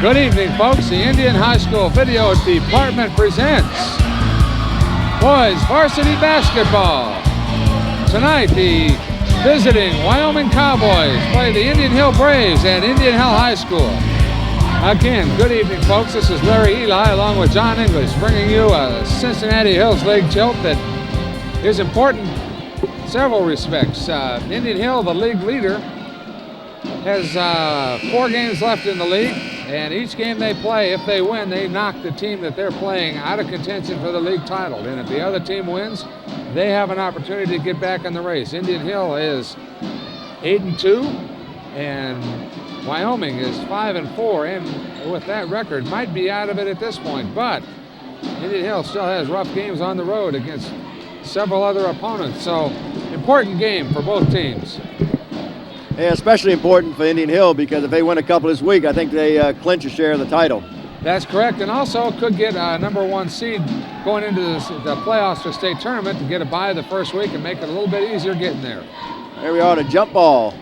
Good evening, folks. The Indian High School Video Department presents Boys Varsity Basketball. Tonight, the visiting Wyoming Cowboys play the Indian Hill Braves at Indian Hill High School. Again, good evening, folks. This is Larry Eli along with John English bringing you a Cincinnati Hills League tilt that is important in several respects. Indian Hill, the league leader, has 4 games left in the league, and each game they play, if they win, they knock the team that they're playing out of contention for the league title. And if the other team wins, they have an opportunity to get back in the race. Indian Hill is 8-2, and Wyoming is 5-4, and with that record, might be out of it at this point. But Indian Hill still has rough games on the road against several other opponents. So, important game for both teams. Yeah, especially important for Indian Hill because if they win a couple this week, I think they clinch a share of the title. That's correct, and also could get a number 1 seed going into the playoffs for state tournament to get a bye the first week and make it a little bit easier getting there. There we are on a jump ball.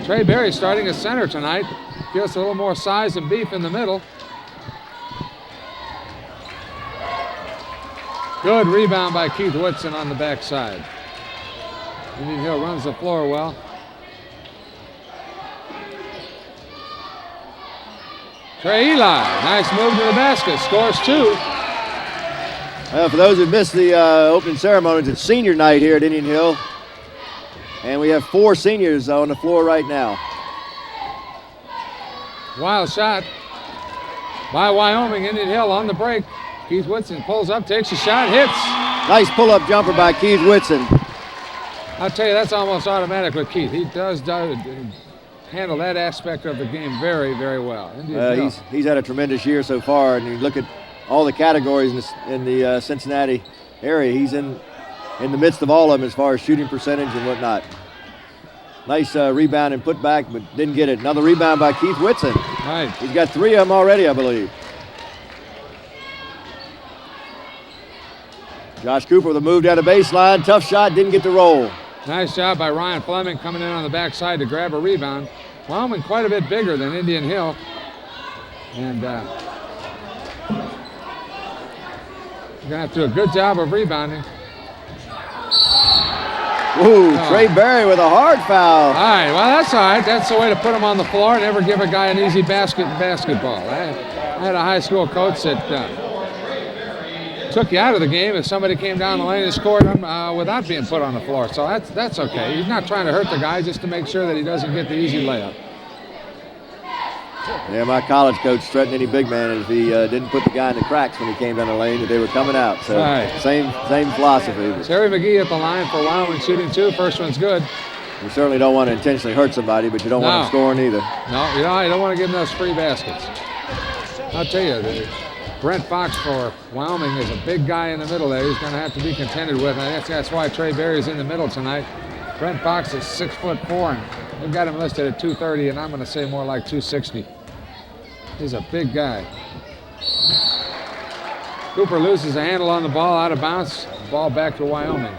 Trey Berry starting at center tonight. Gives us a little more size and beef in the middle. Good rebound by Keith Whitson on the backside. Indian Hill runs the floor well. Trey Eli, nice move to the basket, scores 2. Well, for those who missed the opening ceremonies, it's senior night here at Indian Hill. And we have 4 seniors on the floor right now. Wild shot by Wyoming. Indian Hill on the break. Keith Whitson pulls up, takes a shot, hits. Nice pull-up jumper by Keith Whitson. I'll tell you, that's almost automatic with Keith. He does handle that aspect of the game very, very well. He's had a tremendous year so far, and you look at all the categories in the Cincinnati area. He's in the midst of all of them as far as shooting percentage and whatnot. Nice rebound and put back, but didn't get it. Another rebound by Keith Whitson. Right. He's got 3 of them already, I believe. Josh Cooper with a move down the baseline. Tough shot, didn't get the roll. Nice job by Ryan Fleming coming in on the backside to grab a rebound. Wyoming quite a bit bigger than Indian Hill. And you're going to have to do a good job of rebounding. Ooh, Trey Berry with a hard foul. All right, well, that's all right. That's the way to put him on the floor. Never give a guy an easy basket in basketball. I had a high school coach that took you out of the game if somebody came down the lane and scored without being put on the floor. So that's okay. He's not trying to hurt the guy, just to make sure that he doesn't get the easy layup. Yeah, my college coach threatened any big man if he didn't put the guy in the cracks when he came down the lane that they were coming out. So right. Same philosophy. Terry McGee at the line for Wyoming shooting 2. First one's good. You certainly don't want to intentionally hurt somebody, but you don't want him scoring either. No, you don't want to give him those free baskets. I'll tell you, Brent Fox for Wyoming is a big guy in the middle there. He's going to have to be contended with. I guess that's why Trey Berry's in the middle tonight. Brent Fox is 6'4", and we've got him listed at 230, and I'm going to say more like 260. He's a big guy. Cooper loses a handle on the ball, out of bounds. Ball back to Wyoming.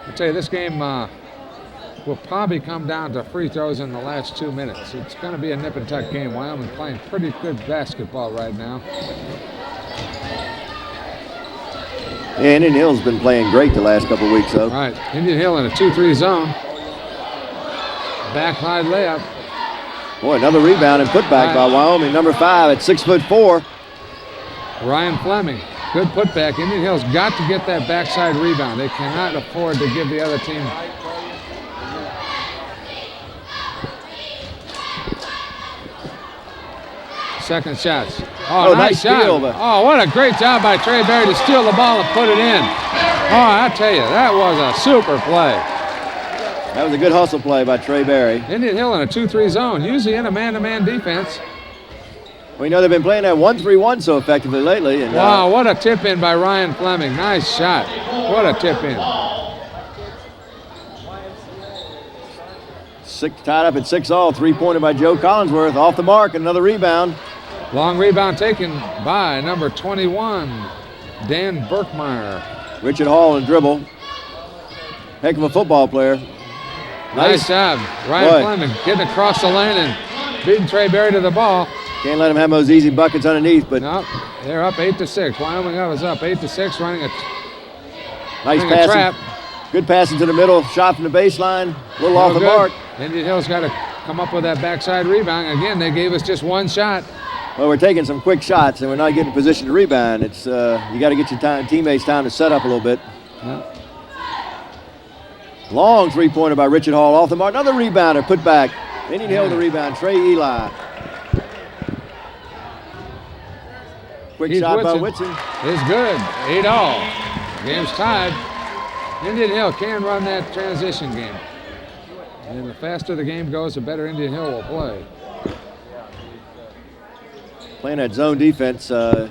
I'll tell you, this game will probably come down to free throws in the last 2 minutes. It's going to be a nip and tuck game. Wyoming playing pretty good basketball right now. Yeah, Indian Hill's been playing great the last couple of weeks, though. Right, Indian Hill in a 2-3 zone. Backside layup. Boy, another rebound and putback by Wyoming, number 5 at 6'4". Ryan Fleming, good putback. Indian Hill's got to get that backside rebound. They cannot afford to give the other team. Second shots. Oh, nice shot. Steal. Oh, what a great job by Trey Berry to steal the ball and put it in. Oh, I tell you, that was a super play. That was a good hustle play by Trey Berry. Indian Hill in a 2-3 zone, usually in a man-to-man defense. We know they've been playing that 1-3-1 so effectively lately. And, wow, what a tip-in by Ryan Fleming. Nice shot. What a tip-in. Tied up at 6-all, 3-pointer by Joe Collinsworth. Off the mark, another rebound. Long rebound taken by number 21, Dan Berkmeyer. Richard Hall in dribble. Heck of a football player. Nice job. Ryan Fleming getting across the lane and beating Trey Berry to the ball. Can't let them have those easy buckets underneath, but no, they're up 8-6. Wyoming is up 8-6, running a nice a passing. trap. Good passing to the middle, shot from the baseline, a little off the good. mark. Indian Hill's got to come up with that backside rebound. Again, they gave us just one shot. Well, we're taking some quick shots, and we're not getting in position to rebound. It's you got to get your teammates time to set up a little bit. Yep. Long three-pointer by Richard Hall off the mark. Another rebounder, put back. Indian Hill with the rebound. Trey Eli. Quick Keith shot by Whitson. Is good. 8-all. Game's tied. Indian Hill can run that transition game. And the faster the game goes, the better Indian Hill will play. Playing that zone defense. Doesn't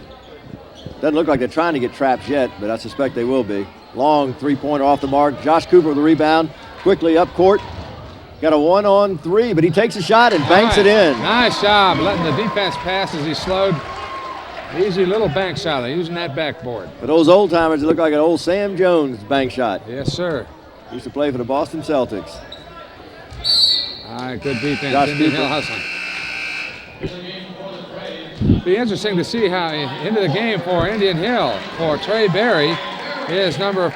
look like they're trying to get traps yet, but I suspect they will be. Long three-pointer off the mark. Josh Cooper with the rebound. Quickly up court. Got a 1-on-3, but he takes a shot and banks it in. Nice job letting the defense pass as he slowed. Easy little bank shot, using that backboard. For those old timers, it looked like an old Sam Jones bank shot. Yes, sir. He used to play for the Boston Celtics. All right, good defense. Josh Indian Cooper. Hill hustling. Be interesting to see how into the game for Indian Hill. For Trey Berry is number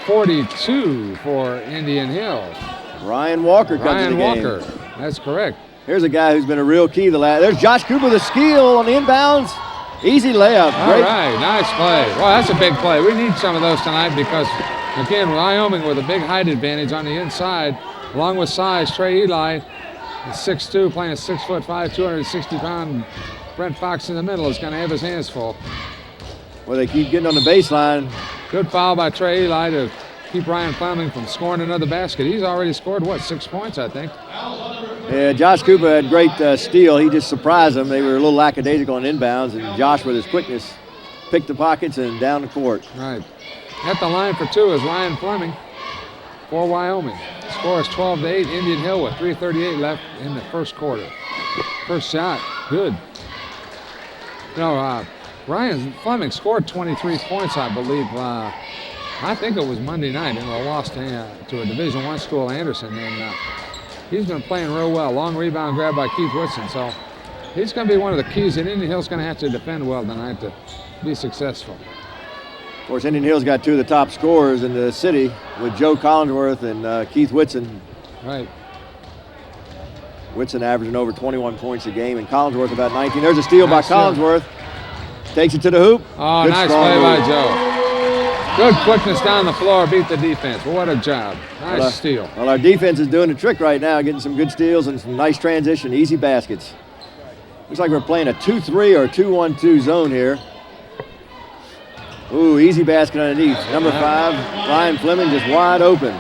42 for Indian Hill. Ryan Walker comes in the game. Ryan Walker, that's correct. Here's a guy who's been a real key the last. There's Josh Cooper, the steal on the inbounds. Easy layup. All right, nice play. Well, that's a big play. We need some of those tonight because, again, Wyoming with a big height advantage on the inside, along with size. Trey Eli is 6'2", playing a 6'5", 260-pound Brent Fox in the middle is going to have his hands full. Well, they keep getting on the baseline. Good foul by Trey Eli to keep Ryan Fleming from scoring another basket. He's already scored, 6 points, I think. Yeah, Josh Cooper had great steal. He just surprised them. They were a little lackadaisical on inbounds, and Josh, with his quickness, picked the pockets and down the court. Right. At the line for two is Ryan Fleming for Wyoming. Score is 12-8. Indian Hill with 3:38 left in the first quarter. First shot, good. Ryan Fleming scored 23 points, I believe. I think it was Monday night, and we lost to a Division I school, Anderson, and he's been playing real well. Long rebound grab by Keith Whitson, so he's going to be one of the keys that Indian Hill's going to have to defend well tonight to be successful. Of course, Indian Hill's got two of the top scorers in the city with Joe Collinsworth and Keith Whitson. Right. Whitson averaging over 21 points a game, and Collinsworth about 19. There's a steal Nice by Collinsworth. Takes it to the hoop. Oh, Good nice strong play by move. Joe. Good quickness down the floor, beat the defense. What a job. Nice steal. Well, our defense is doing the trick right now, getting some good steals and some nice transition, easy baskets. Looks like we're playing a 2-3 or a 2-1-2 zone here. Ooh, easy basket underneath. Number 5, Ryan Fleming, just wide open.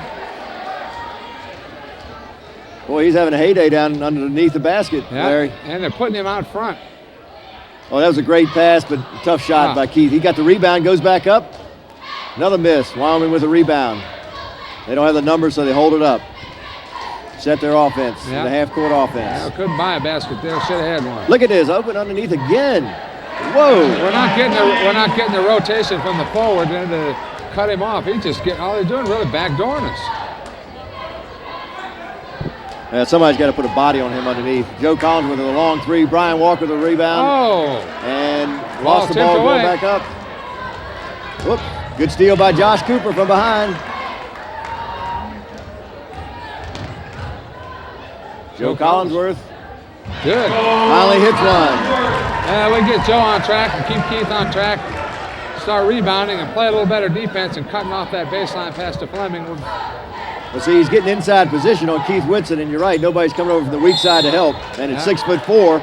Boy, he's having a heyday down underneath the basket, Larry. And they're putting him out front. Oh, that was a great pass, but tough shot by Keith. He got the rebound, goes back up. Another miss. Wyoming with a rebound. They don't have the numbers, so they hold it up. Set their offense, the half-court offense. Yeah, couldn't buy a basket there. Should have had one. Look at this, open underneath again. Whoa! We're not getting the rotation from the forward and to cut him off. All they're doing really backdooring us. Somebody's got to put a body on him underneath. Joe Collins with a long three. Brian Walker with the rebound. Oh! And lost the ball going back up. Whoop. Good steal by Josh Cooper from behind. Joe Collinsworth. Good. Finally hits one. We get Joe on track and keep Keith on track. Start rebounding and play a little better defense and cutting off that baseline pass to Fleming. Well, see, he's getting inside position on Keith Whitson, and you're right, nobody's coming over from the weak side to help. And at 6'4",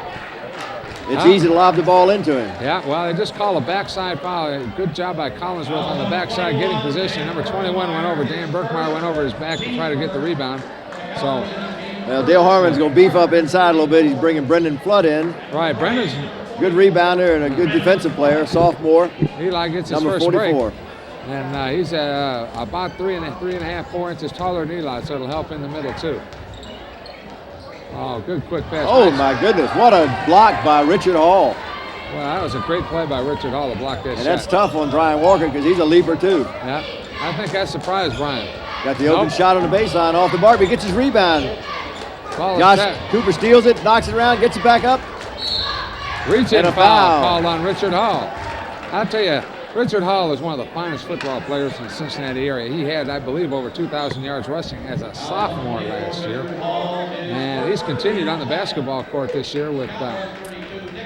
it's easy to lob the ball into him. Yeah, well, they just call a backside foul. Good job by Collinsworth on the backside getting position. Number 21 went over. Dan Burkmeyer went over his back to try to get the rebound. So, well, Dale Harmon's going to beef up inside a little bit. He's bringing Brendan Flood in. Right, Brendan's good rebounder and a good defensive player, sophomore. Eli gets his number first 44. break. And he's about 3.5, 4 inches taller than Eli, so it'll help in the middle too. Oh, good quick pass. Oh, nice. my goodness. What a block by Richard Hall. Well, that was a great play by Richard Hall to block that shot. And that's tough on Brian Walker because he's a leaper too. Yeah, I think that surprised Brian. Got the open shot on the baseline off the bar, but he gets his rebound. Josh Cooper steals it, knocks it around, gets it back up. Reaching And a foul foul. called on Richard Hall. I'll tell you, Richard Hall is one of the finest football players in the Cincinnati area. He had, I believe, over 2,000 yards rushing as a sophomore last year. And he's continued on the basketball court this year with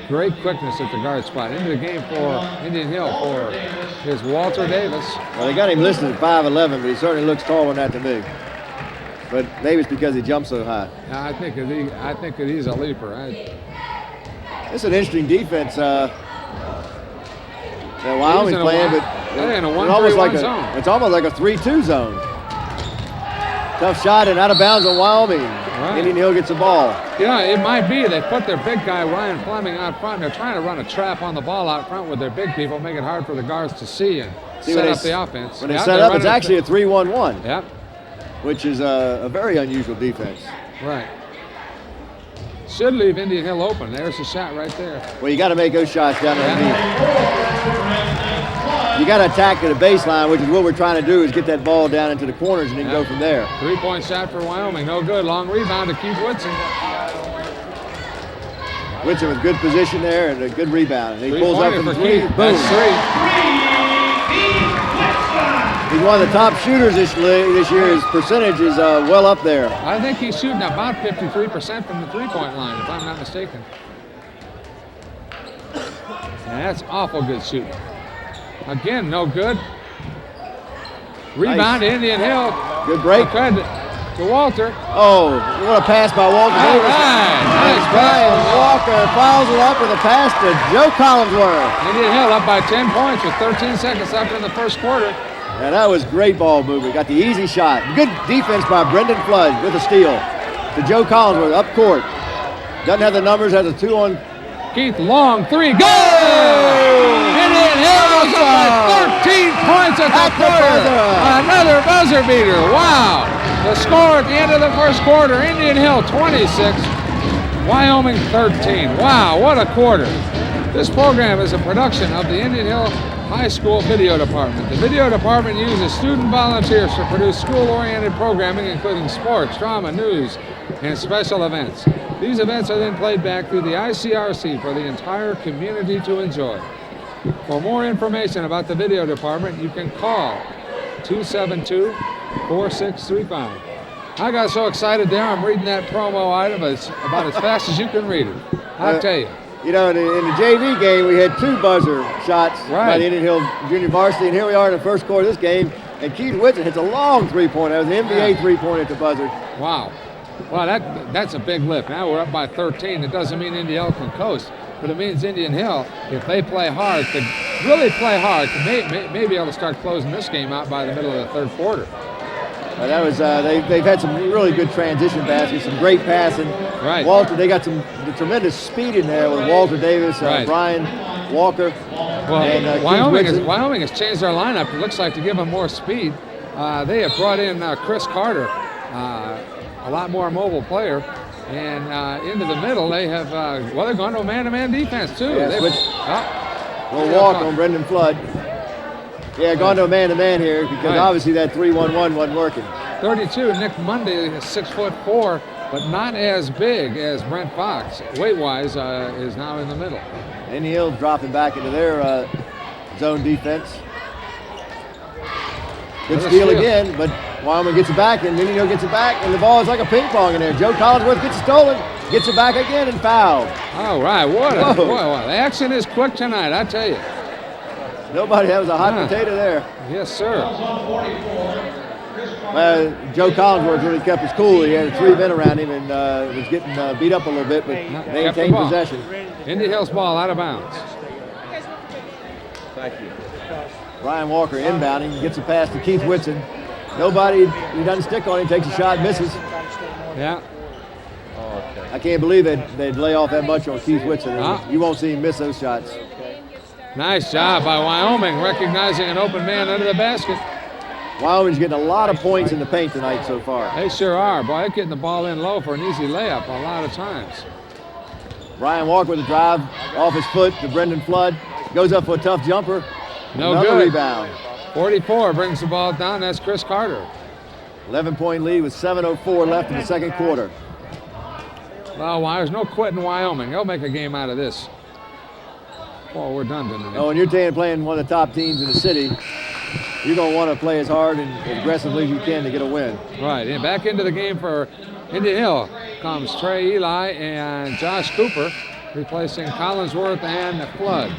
great quickness at the guard spot. Into the game for Indian Hill for is Walter Davis. Well, they got him listed at 5'11", but he certainly looks taller than that to me. But maybe it's because he jumps so high. I think that he's a leaper. It's an interesting defense that Wyoming's playing, but in a it's almost like zone. It's almost like a 3-2 zone. Tough shot and out of bounds on Wyoming. Right. Indian Hill gets the ball. Yeah, it might be. They put their big guy, Ryan Fleming, out front. They're trying to run a trap on the ball out front with their big people, make it hard for the guards to see and set up the offense. When they set up, it's actually a 3-1-1. Yep. Which is a very unusual defense. Right. Should leave Indian Hill open. There's the shot right there. Well, you got to make those shots down underneath. You got to attack to the baseline, which is what we're trying to do, is get that ball down into the corners and then go from there. 3-point shot for Wyoming. No good. Long rebound to Keith Whitson. Whitson with good position there and a good rebound. And he pulls up from the three. Boom. That's three. He's one of the top shooters this year. His percentage is well up there. I think he's shooting about 53% from the three-point line, if I'm not mistaken. And that's awful good shooting. Again, no good. Rebound to Indian Hill. Good break. Credit to Walter. Oh, what a pass by Walter. All right. Nice Brian Walker fouls it up with a pass to Joe Collinsworth. Indian Hill up by 10 points with 13 seconds left in the first quarter. And that was great ball movement. Got the easy shot. Good defense by Brendan Flood with a steal. To Joe Collinsworth up court. Doesn't have the numbers, has a 2-on. Keith, long three. Go! Indian Hill goes up by 13 points at the quarter. Another buzzer beater. Wow. The score at the end of the first quarter, Indian Hill 26, Wyoming 13. Wow, what a quarter. This program is a production of the Indian Hill High School Video Department. The video department uses student volunteers to produce school-oriented programming, including sports, drama, news, and special events. These events are then played back through the ICRC for the entire community to enjoy. For more information about the video department, you can call 272-4635. I got so excited there, I'm reading that promo item about as fast as you can read it. I'll tell you. You know, in the JV game, we had 2 buzzer shots by the Indian Hill Junior Varsity, and here we are in the first quarter of this game, and Keith Whitson hits a long three-pointer. That was an NBA three-pointer at the buzzer. Wow. Well, that's a big lift. Now we're up by 13. It doesn't mean Indian Hill can coast, but it means Indian Hill, if they play hard, could really play hard, may be able to start closing this game out by the middle of the third quarter. That was they've had some really good transition baskets, some great passing. Right. Walter, they got some tremendous speed in there with Walter Davis, Brian Walker. Well, and Wyoming has changed their lineup. It looks like to give them more speed. They have brought in Chris Carter, a lot more mobile player, and into the middle they have. They're going to a man-to-man defense too. Yes, we'll walk on Brendan Flood. Yeah, gone to a man-to-man here because obviously that 3-1-1 wasn't working. 32, Nick Monday is 6'4", but not as big as Brent Fox. Weight-wise, is now in the middle. Indian Hill dropping back into their zone defense. Good steal again, but Wyoming gets it back, and Indian Hill gets it back, and the ball is like a ping pong in there. Joe Collinsworth gets it stolen, gets it back again, and fouled. All right, what the action is quick tonight, I tell you. Nobody, that was a hot potato there. Yes, sir. Joe Collinsworth really kept his cool. He had 3 men around him and was getting beat up a little bit, but maintained possession. Indian Hill's ball out of bounds. Thank you. Brian Walker inbounding, gets a pass to Keith Whitson. Nobody, he doesn't stick on him, takes a shot, misses. Yeah. I can't believe they'd lay off that much on Keith Whitson. You won't see him miss those shots. Nice job by Wyoming, recognizing an open man under the basket. Wyoming's getting a lot of points in the paint tonight so far. They sure are. Boy, they're getting the ball in low for an easy layup a lot of times. Brian Walker with a drive off his foot to Brendan Flood. Goes up for a tough jumper. Another good rebound. 44 brings the ball down. That's Chris Carter. 11-point lead with 7:04 left in the second quarter. Well, there's no quitting Wyoming. They'll make a game out of this. before we're done tonight. Oh, when you're playing one of the top teams in the city, you're going to want to play as hard and as aggressively as you can to get a win. Right, and back into the game for Indian Hill comes Trey Eli and Josh Cooper, replacing Collinsworth and Flood.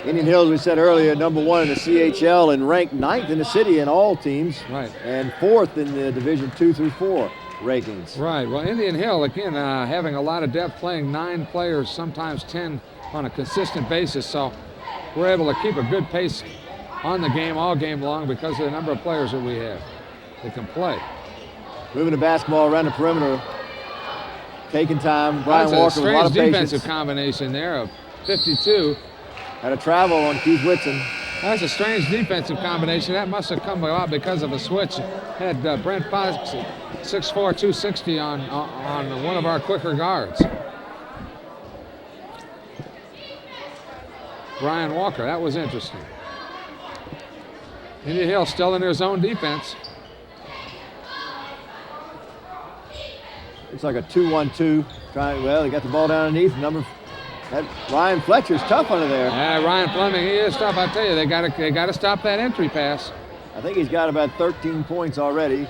Indian Hill, as we said earlier, #1 in the CHL and ranked 9th in the city in all teams. Right. And 4th in the Division 2 through 4 rankings. Right. Well, Indian Hill, again, having a lot of depth, playing 9 players, sometimes 10 on a consistent basis. So we're able to keep a good pace on the game all game long because of the number of players that we have that can play. Moving the basketball around the perimeter, taking time. Brian That's Walker with a lot of strange patience. defensive combination there of 52. Had a travel on Keith Whitson. That's a strange defensive combination. That must have come about because of a switch. Had Brent Fox, 6'4", 260 on one of our quicker guards. Brian Walker, that was interesting. Indian Hill still in their zone defense. It's like a 2-1-2. Well, they got the ball down underneath. That Ryan Fletcher's tough under there. Yeah, Ryan Fleming, he is tough. I tell you, they got to stop that entry pass. I think he's got about 13 points already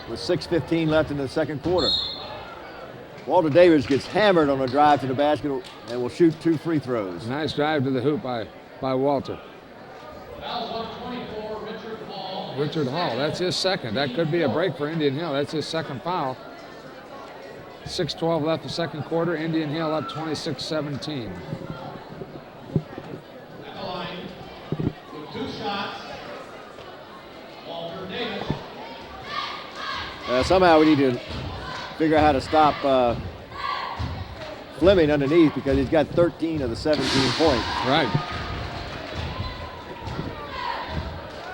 with 6:15 left in the second quarter. Walter Davis gets hammered on a drive to the basket and will shoot 2 free throws. Nice drive to the hoop by Walter. Richard Hall, that's his second. That could be a break for Indian Hill. That's his second foul. 6:12 left the second quarter. Indian Hill up 26-17. Somehow we need to figure out how to stop Fleming underneath because he's got 13 of the 17 points. Right.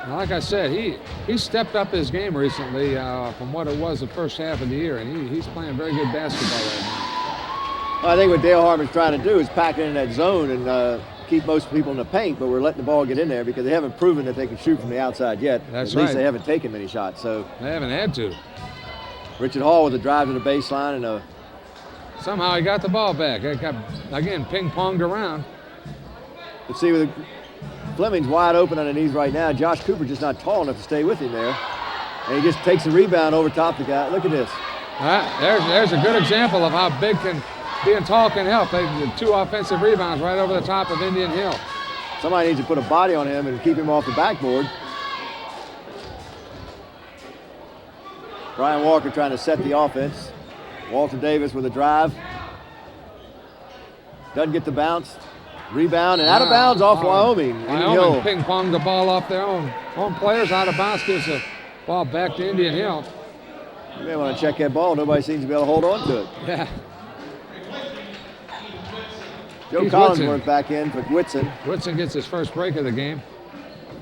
Now, like I said, he stepped up his game recently from what it was the first half of the year, and he's playing very good basketball right now. Well, I think what Dale Harmon's trying to do is pack it in that zone and keep most people in the paint, but we're letting the ball get in there because they haven't proven that they can shoot from the outside yet. That's At least right. they haven't taken many shots. So They haven't had to. Richard Hall with a drive to the baseline and a Somehow he got the ball back. It got, again, ping-ponged around. let's see with Fleming's wide open underneath right now. Josh Cooper just not tall enough to stay with him there. And he just takes the rebound over top the guy. Look at this. There's a good example of how big being tall can help. They did 2 offensive rebounds right over the top of Indian Hill. Somebody needs to put a body on him and keep him off the backboard. Brian Walker trying to set the offense. Walter Davis with a drive. Doesn't get the bounce. Rebound and out of bounds off Wyoming. Indian Hill. Wyoming ping-ponged the ball off their own players. Out of bounds, gives the ball back to Indian Hill. You may want to check that ball. Nobody seems to be able to hold on to it. Yeah. Joe Keith Collinsworth Whitson. back in for Whitson. Whitson gets his first break of the game,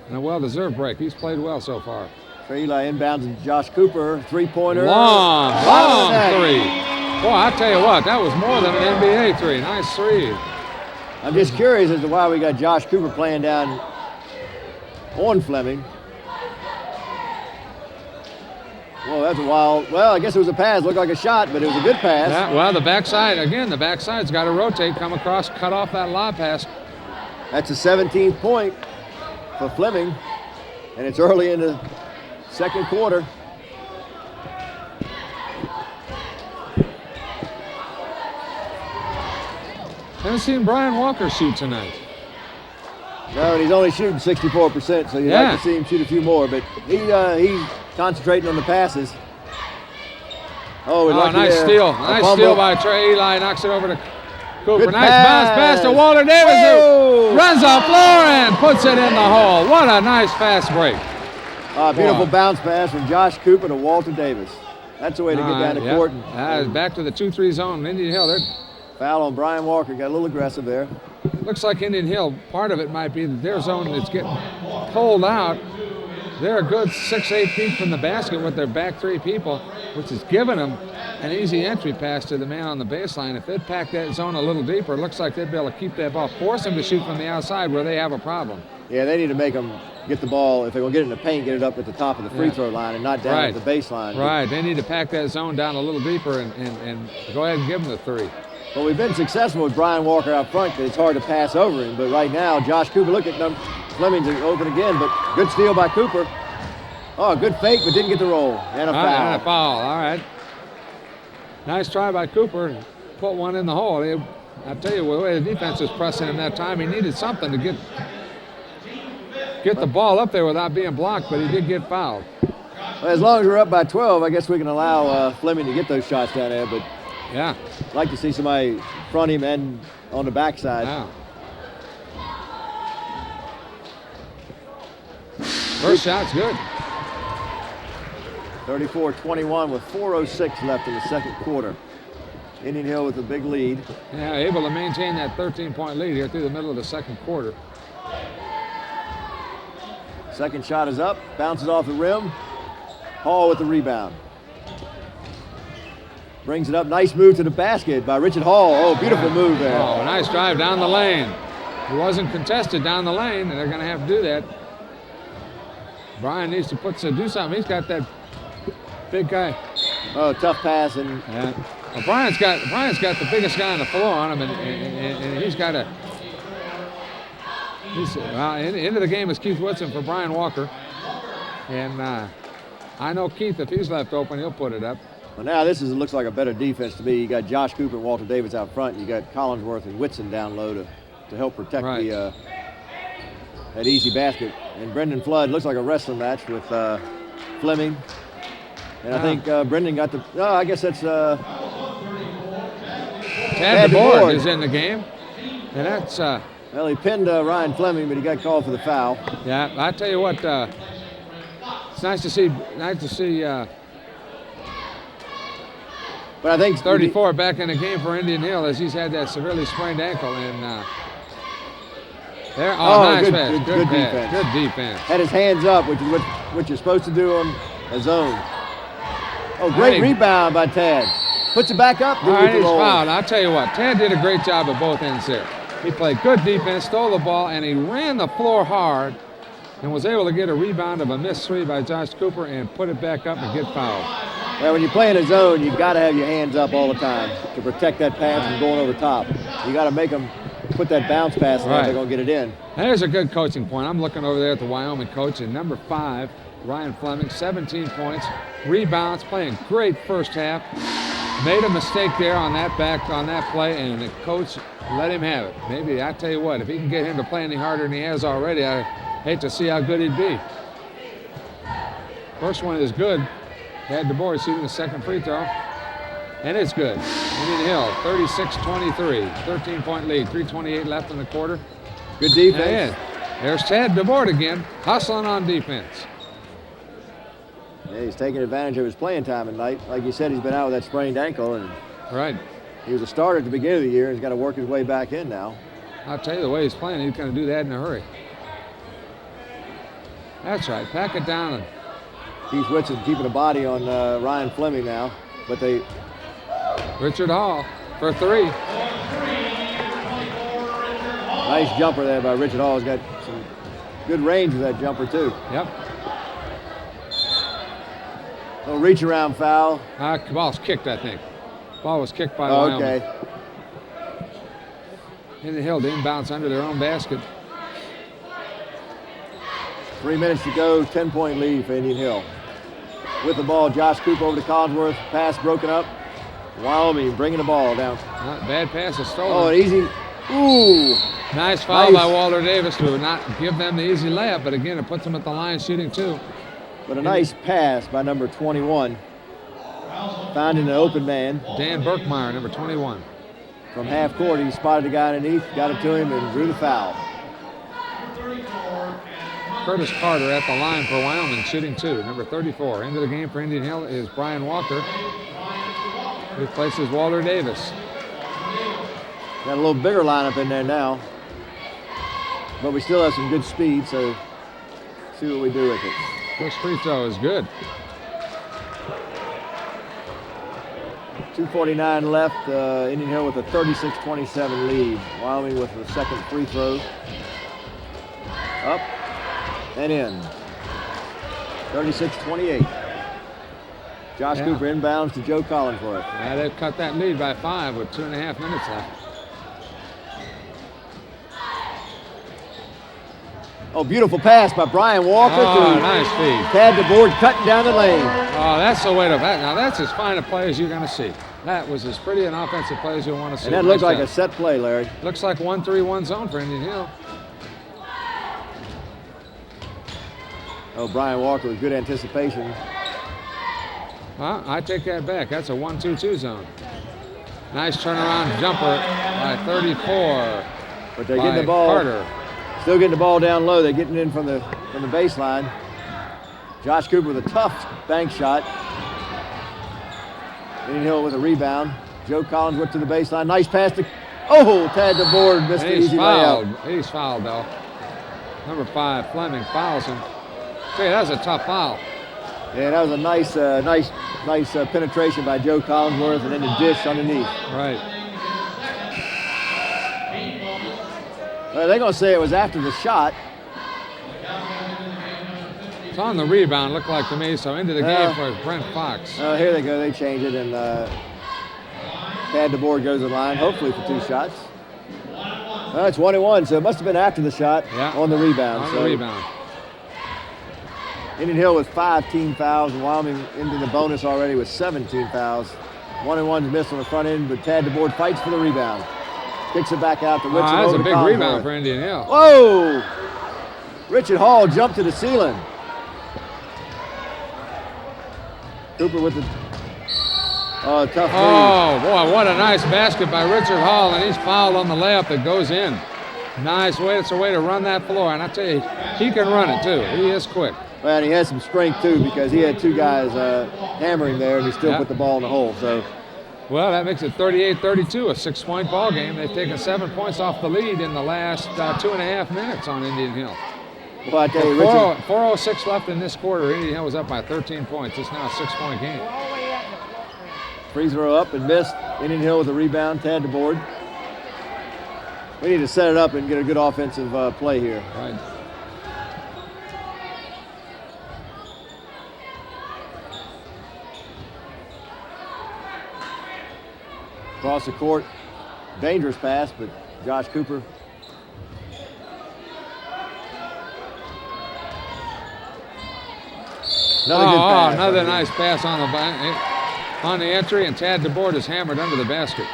and a well-deserved break. He's played well so far. Trey Eli inbounds and Josh Cooper, three-pointer. Long Bottom of the net. three. Boy, I tell you what, that was more than an NBA three. Nice three. I'm just curious as to why we got Josh Cooper playing down on Fleming. Well, that's a wild. Well, I guess it was a pass. Looked like a shot, but it was a good pass. Yeah, well, the backside, again, the backside's got to rotate, come across, cut off that lob pass. That's a 17th point for Fleming, and it's early in the second quarter. Haven't seen Brian Walker shoot tonight. No, and he's only shooting 64%, so you'd like to see him shoot a few more, but he's concentrating on the passes. Oh, nice there. steal. A Nice fumble. steal by Trey Eli. Knocks it over to Cooper. Good Nice bounce pass to Walter Davis, Whoa! who runs off floor and puts it in the hole. What a nice fast break. Beautiful Boy. bounce pass from Josh Cooper to Walter Davis. That's the way to get down the court. And Back to the 2-3 zone. Indian Hill, foul on Brian Walker. Got a little aggressive there. looks like Indian Hill, part of it might be that their zone is getting pulled out. They're a good 6-8 feet from the basket with their back 3 people, which is giving them an easy entry pass to the man on the baseline. If they'd pack that zone a little deeper, it looks like they'd be able to keep that ball, force them to shoot from the outside where they have a problem. Yeah, they need to make them get the ball. If they're going to get it in the paint, get it up at the top of the free throw line and not down at the baseline. Right, they need to pack that zone down a little deeper and go ahead and give them the 3. Well, we've been successful with Brian Walker out front, but it's hard to pass over him. But right now, Josh Cooper, look at them. Fleming's open again, but good steal by Cooper. Oh, good fake, but didn't get the roll. And a foul. And a foul, all right. Nice try by Cooper. Put one in the hole. I tell you, the way the defense was pressing him that time, he needed something to get the ball up there without being blocked, but he did get fouled. Well, as long as we're up by 12, I guess we can allow Fleming to get those shots down there, but yeah, I'd like to see somebody front him and on the backside. Yeah. First shot's good. 34-21 with 4:06 left in the second quarter. Indian Hill with a big lead. Yeah, able to maintain that 13-point lead here through the middle of the second quarter. Second shot is up, bounces off the rim. Hall with the rebound. Brings it up, nice move to the basket by Richard Hall. Oh, beautiful move there. Oh, nice drive down the lane. He wasn't contested down the lane, and they're going to have to do that. Brian needs to do something. He's got that big guy. Oh, tough pass. And yeah. Well, Brian's got the biggest guy on the floor on him, and he's got into the game is Keith Woodson for Brian Walker. And I know Keith, if he's left open, he'll put it up. Well, now this looks like a better defense to me. You got Josh Cooper and Walter Davis out front. You got Collinsworth and Whitson down low to help protect that easy basket. And Brendan Flood looks like a wrestling match with Fleming. And I think Brendan got the. Oh, I guess that's. Tad DeBoard is in the game, and that's. Well, he pinned Ryan Fleming, but he got called for the foul. Yeah, I tell you what, it's nice to see. But I think 34 back in the game for Indian Hill as he's had that severely sprained ankle, and there. Oh, nice pass. Good defense. Good defense. Had his hands up, which is what you're supposed to do on a zone. Oh, great rebound by Tad. Puts it back up. All right, he's fouled. I'll tell you what, Tad did a great job at both ends there. He played good defense, stole the ball, and he ran the floor hard and was able to get a rebound of a missed three by Josh Cooper and put it back up and get fouled. Well, when you play in a zone, you've got to have your hands up all the time to protect that pass from going over top. You got to make them put that bounce pass and they're going to get it in. There's a good coaching point. I'm looking over there at the Wyoming coach, and number 5, Ryan Fleming, 17 points, rebounds, playing great first half. Made a mistake there on that play, and the coach let him have it. Maybe, I tell you what, if he can get him to play any harder than he has already, I hate to see how good he'd be. First one is good. Tad DeBoer shooting the second free throw, and it's good. Indian Hill, 36-23, 13-point lead, 3:28 left in the quarter. Good defense. There's Tad DeBoer again, hustling on defense. Yeah, he's taking advantage of his playing time tonight. Like you said, he's been out with that sprained ankle, and he was a starter at the beginning of the year. He's got to work his way back in now. I'll tell you, the way he's playing, he's going to do that in a hurry. That's right, pack it down. And Keith Whitson keeping a body on Ryan Fleming now, but they. Richard Hall for 3. Nice jumper there by Richard Hall. He's got some good range with that jumper too. Yep. Little reach around foul. Ball's kicked, I think. Ball was kicked by Wyoming. Okay. Indian Hill didn't bounce under their own basket. 3 minutes to go, 10-point lead for Indian Hill. With the ball, Josh Cooper over to Collinsworth. Pass broken up. Wyoming bringing the ball down. Bad pass is stolen. Oh, an easy. Ooh. Nice foul by Walter Davis to not give them the easy layup, but again, it puts them at the line shooting 2. But a nice pass by number 21. Finding an open man. Dan Berkmeyer, number 21. From half court, he spotted the guy underneath, got it to him, and drew the foul. Curtis Carter at the line for Wyoming, shooting 2, number 34. Into the game for Indian Hill is Brian Walker. Replaces Walter Davis. Got a little bigger lineup in there now. But we still have some good speed, so see what we do with it. First free throw is good. 2:49 left. Indian Hill with a 36-27 lead. Wyoming with the second free throw. Up and in. 36-28. Josh Cooper inbounds to Joe Collinsworth. Yeah, they've cut that lead by 5 with 2.5 minutes left. Oh, beautiful pass by Brian Walker. Oh, nice feed. Tad DeBoard cutting down the lane. Oh, that's the way to bat. Now, that's as fine a play as you're going to see. That was as pretty an offensive play as you'll want to see. And that looked like a set play, Larry. Looks like 1-3-1 zone for Indian Hill. Oh, Brian Walker with good anticipation. Well, I take that back. That's a 1-2-2 zone. Nice turnaround jumper by 34. But they're getting the ball. Carter. Still getting the ball down low. They're getting in from the baseline. Josh Cooper with a tough bank shot. Indian Hill with a rebound. Joe Collins went to the baseline. Nice pass to. Oh, Tad DeBoard missed the easy layup. He's fouled though. Number 5, Fleming fouls him. Okay, that's a tough foul. Yeah, that was a nice penetration by Joe Collinsworth, and then the dish underneath. Right. They're going to say it was after the shot. It's on the rebound, looked like to me, so into the game for Brent Fox. Here they go. They change it, and Tad DeBoard goes to the line, hopefully for 2 shots. It's 1-1, so it must have been after the shot on the rebound. On the rebound. Indian Hill with 5 team fouls, and Wyoming into the bonus already with 17 fouls. 1-1's missed on the front end, but Tad DeBoard fights for the rebound. Kicks it back out to Whitson. That's over a big Collinsworth. rebound for Indian Hill. Whoa! Richard Hall jumped to the ceiling. Cooper with the tough lead. Oh, boy, what a nice basket by Richard Hall, and he's fouled on the layup that goes in. Nice way. It's a way to run that floor, and I tell you, he can run it, too. He is quick. Well, and he has some strength, too, because he had 2 guys hammering there, and he still put the ball in the hole. So, well, that makes it 38-32, a 6-point ball game. They've taken 7 points off the lead in the last 2.5 minutes on Indian Hill. Well, I tell you, Richard, 4:06 left in this quarter. Indian Hill was up by 13 points. It's now a 6-point game. Free throw up and missed. Indian Hill with a rebound. Tad DeBoard. We need to set it up and get a good offensive play here. Right. Across the court. Dangerous pass, but Josh Cooper. Another good pass. Another nice pass on the entry, and Tad DeBoard is hammered under the basket.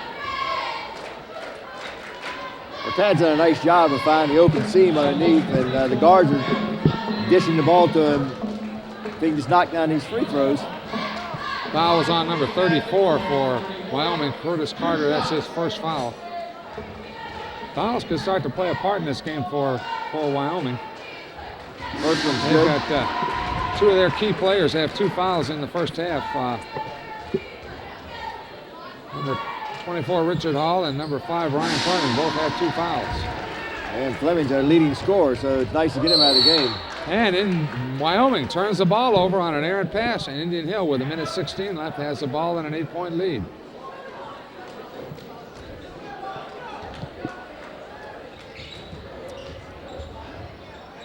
Well, Tad's done a nice job of finding the open seam underneath, and the guards are dishing the ball to him. If he can just knock down these free throws. Foul was on number 34 for Wyoming, Curtis Carter. That's his first foul. Fouls could start to play a part in this game for Wyoming. First one's They've good. got 2 of their key players have 2 fouls in the first half. Number 24, Richard Hall, and number 5, Ryan Fleming, both had 2 fouls. And Fleming's our leading scorer, so it's nice to get him out of the game. And in Wyoming turns the ball over on an errant pass, and Indian Hill with 1:16 left has the ball in an 8-point lead.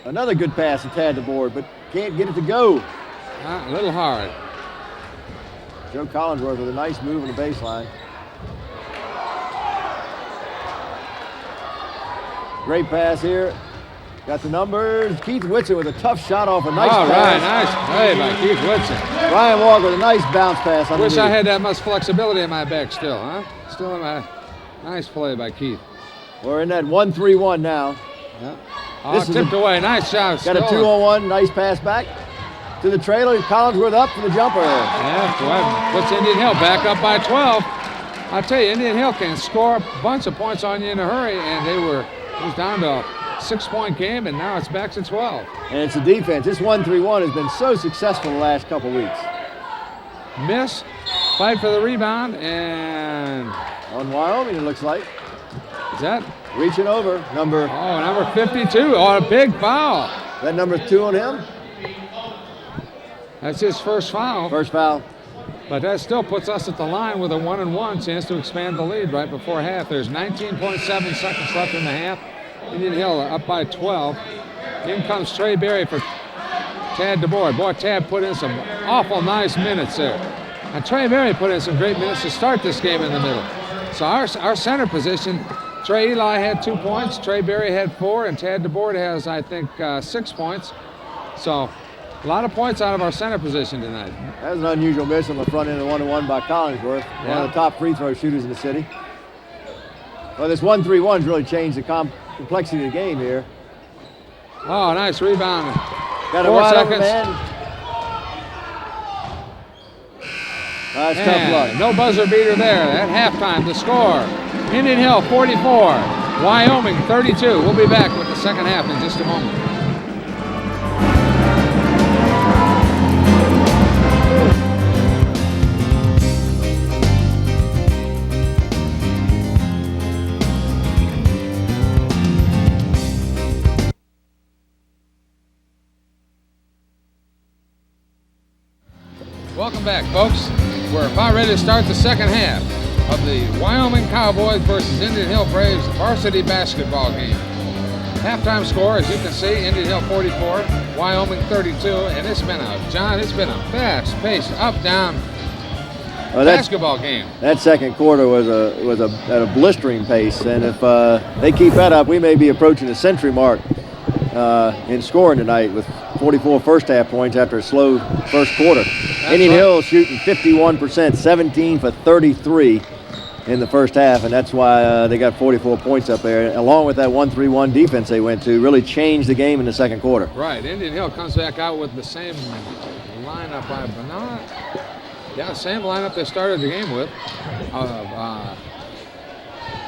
Another good pass to Tad DeBoard, but can't get it to go. A little hard. Joe Collinsworth with a nice move on the baseline. Great pass here. Got the numbers. Keith Whitson with a tough shot off a nice pass. Nice play by Keith Whitson. Ryan Walker with a nice bounce pass. Wish I had that much flexibility in my back still, huh? Still in my nice play by Keith. We're in that 1-3-1 now. Yeah. Oh, tipped away. Nice shot. Got a 2-on-1. Nice pass back to the trailer. Collinsworth up for the jumper. Yeah, puts Indian Hill back up by 12. I tell you, Indian Hill can score a bunch of points on you in a hurry, and it was down to a 6-point game, and now it's back to 12. And it's the defense. This 1-3-1 has been so successful the last couple weeks. Miss, fight for the rebound, and on Wyoming, it looks like. Is that? Reaching over, number 52. Oh, a big foul. That number 2 on him? That's his first foul. First foul. But that still puts us at the line with a 1-1 chance to expand the lead right before half. There's 19.7 seconds left in the half. Indian Hill up by 12. In comes Trey Berry for Tad DeBoard. Boy, Tad put in some awful nice minutes there. And Trey Berry put in some great minutes to start this game in the middle. So our center position, Trey Eli had 2 points, Trey Berry had 4, and Tad DeBoard has, I think, 6 points. So a lot of points out of our center position tonight. That was an unusual miss on the front end of the 1-1 by Collinsworth, one of the top free throw shooters in the city. Well, this 1-3-1's really changed the complexity of the game here. Oh, nice rebound. Got a 4 wide seconds. open man. That's tough luck. No buzzer beater there. At halftime, the score, Indian Hill 44, Wyoming 32. We'll be back with the second half in just a moment. Welcome back, folks. We're about ready to start the second half of the Wyoming Cowboys versus Indian Hill Braves varsity basketball game. Halftime score, as you can see, Indian Hill 44, Wyoming 32, and it's been a fast-paced, up-down basketball game. That second quarter was at a blistering pace, and if they keep that up, we may be approaching the century mark in scoring tonight with 44 first half points after a slow first quarter. Indian Hill shooting 51%, 17 for 33 in the first half, and that's why they got 44 points up there, along with that 1-3-1 defense they went to, really changed the game in the second quarter. Right, Indian Hill comes back out with the same lineup, same lineup they started the game with.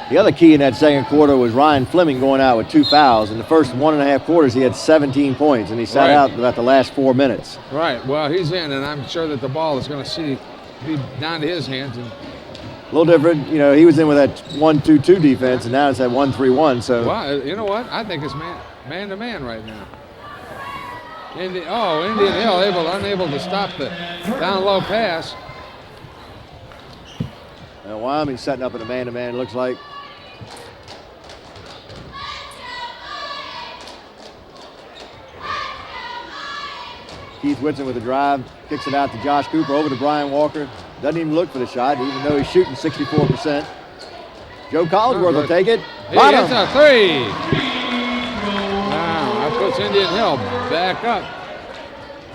The other key in that second quarter was Ryan Fleming going out with 2 fouls. In the first 1.5 quarters, he had 17 points, and he sat out about the last 4 minutes. Right. Well, he's in, and I'm sure that the ball is going to be down to his hands. And a little different. You know, he was in with that 1-2-2 defense, and now it's that 1-3-1. So. Well, you know what? I think it's man-to-man right now. Indian Hill unable to stop the down-low pass. Now Wyoming setting up in a man-to-man, it looks like. Keith Whitson with a drive, kicks it out to Josh Cooper, over to Brian Walker. Doesn't even look for the shot, even though he's shooting 64%. Joe Collinsworth will take it. He hits a 3. Wow, that puts Indian Hill back up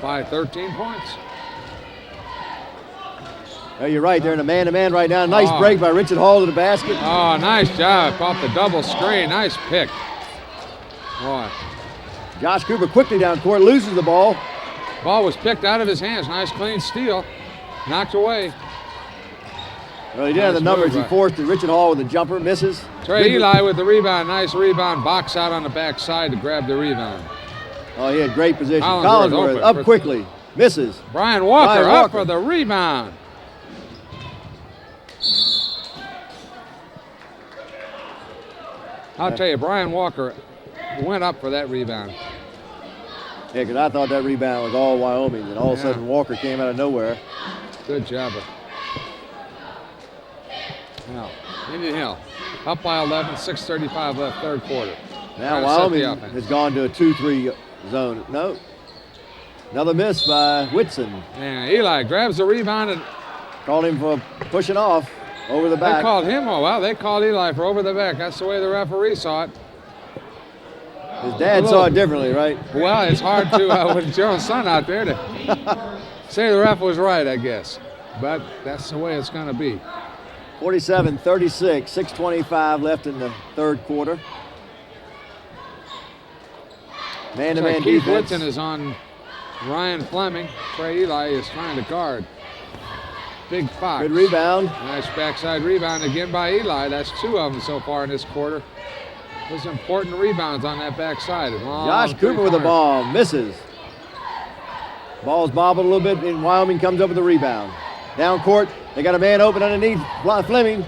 by 13 points. Oh, you're right, they're in a man-to-man right now. Nice break by Richard Hall to the basket. Oh, nice job off the double screen. Nice pick. Boy. Josh Cooper quickly down court, loses the ball. Ball was picked out of his hands. Nice clean steal. Knocked away. Well, he didn't have the numbers. He forced it. Richard Hall with a jumper, misses. Trey Eli with the rebound. Nice rebound. Box out on the backside to grab the rebound. Oh, he had great position. Collinsworth up quickly. Misses. Brian Walker up for the rebound. I'll tell you, Brian Walker went up for that rebound. Yeah, because I thought that rebound was all Wyoming, and all of a sudden Walker came out of nowhere. Good job. Now, Indian Hill up by 11, 6:35 left, third quarter. Now Wyoming has gone to a 2-3 zone. No. Another miss by Whitson. And Eli grabs the rebound and called him for pushing off over the back. They called him, they called Eli for over the back. That's the way the referee saw it. His dad saw it differently, right? Well, it's hard to, with your own son out there, to say the ref was right, I guess. But that's the way it's going to be. 47-36, 6:25 left in the third quarter. Man-to-man Keith defense. Whitson is on Ryan Fleming. Trey Eli is trying to guard Big Fox. Good rebound. Nice backside rebound again by Eli. That's 2 of them so far in this quarter. Those important rebounds on that backside. Josh Cooper with a bomb, misses. Ball's bobbled a little bit, and Wyoming comes up with a rebound. Down court, they got a man open underneath Fleming.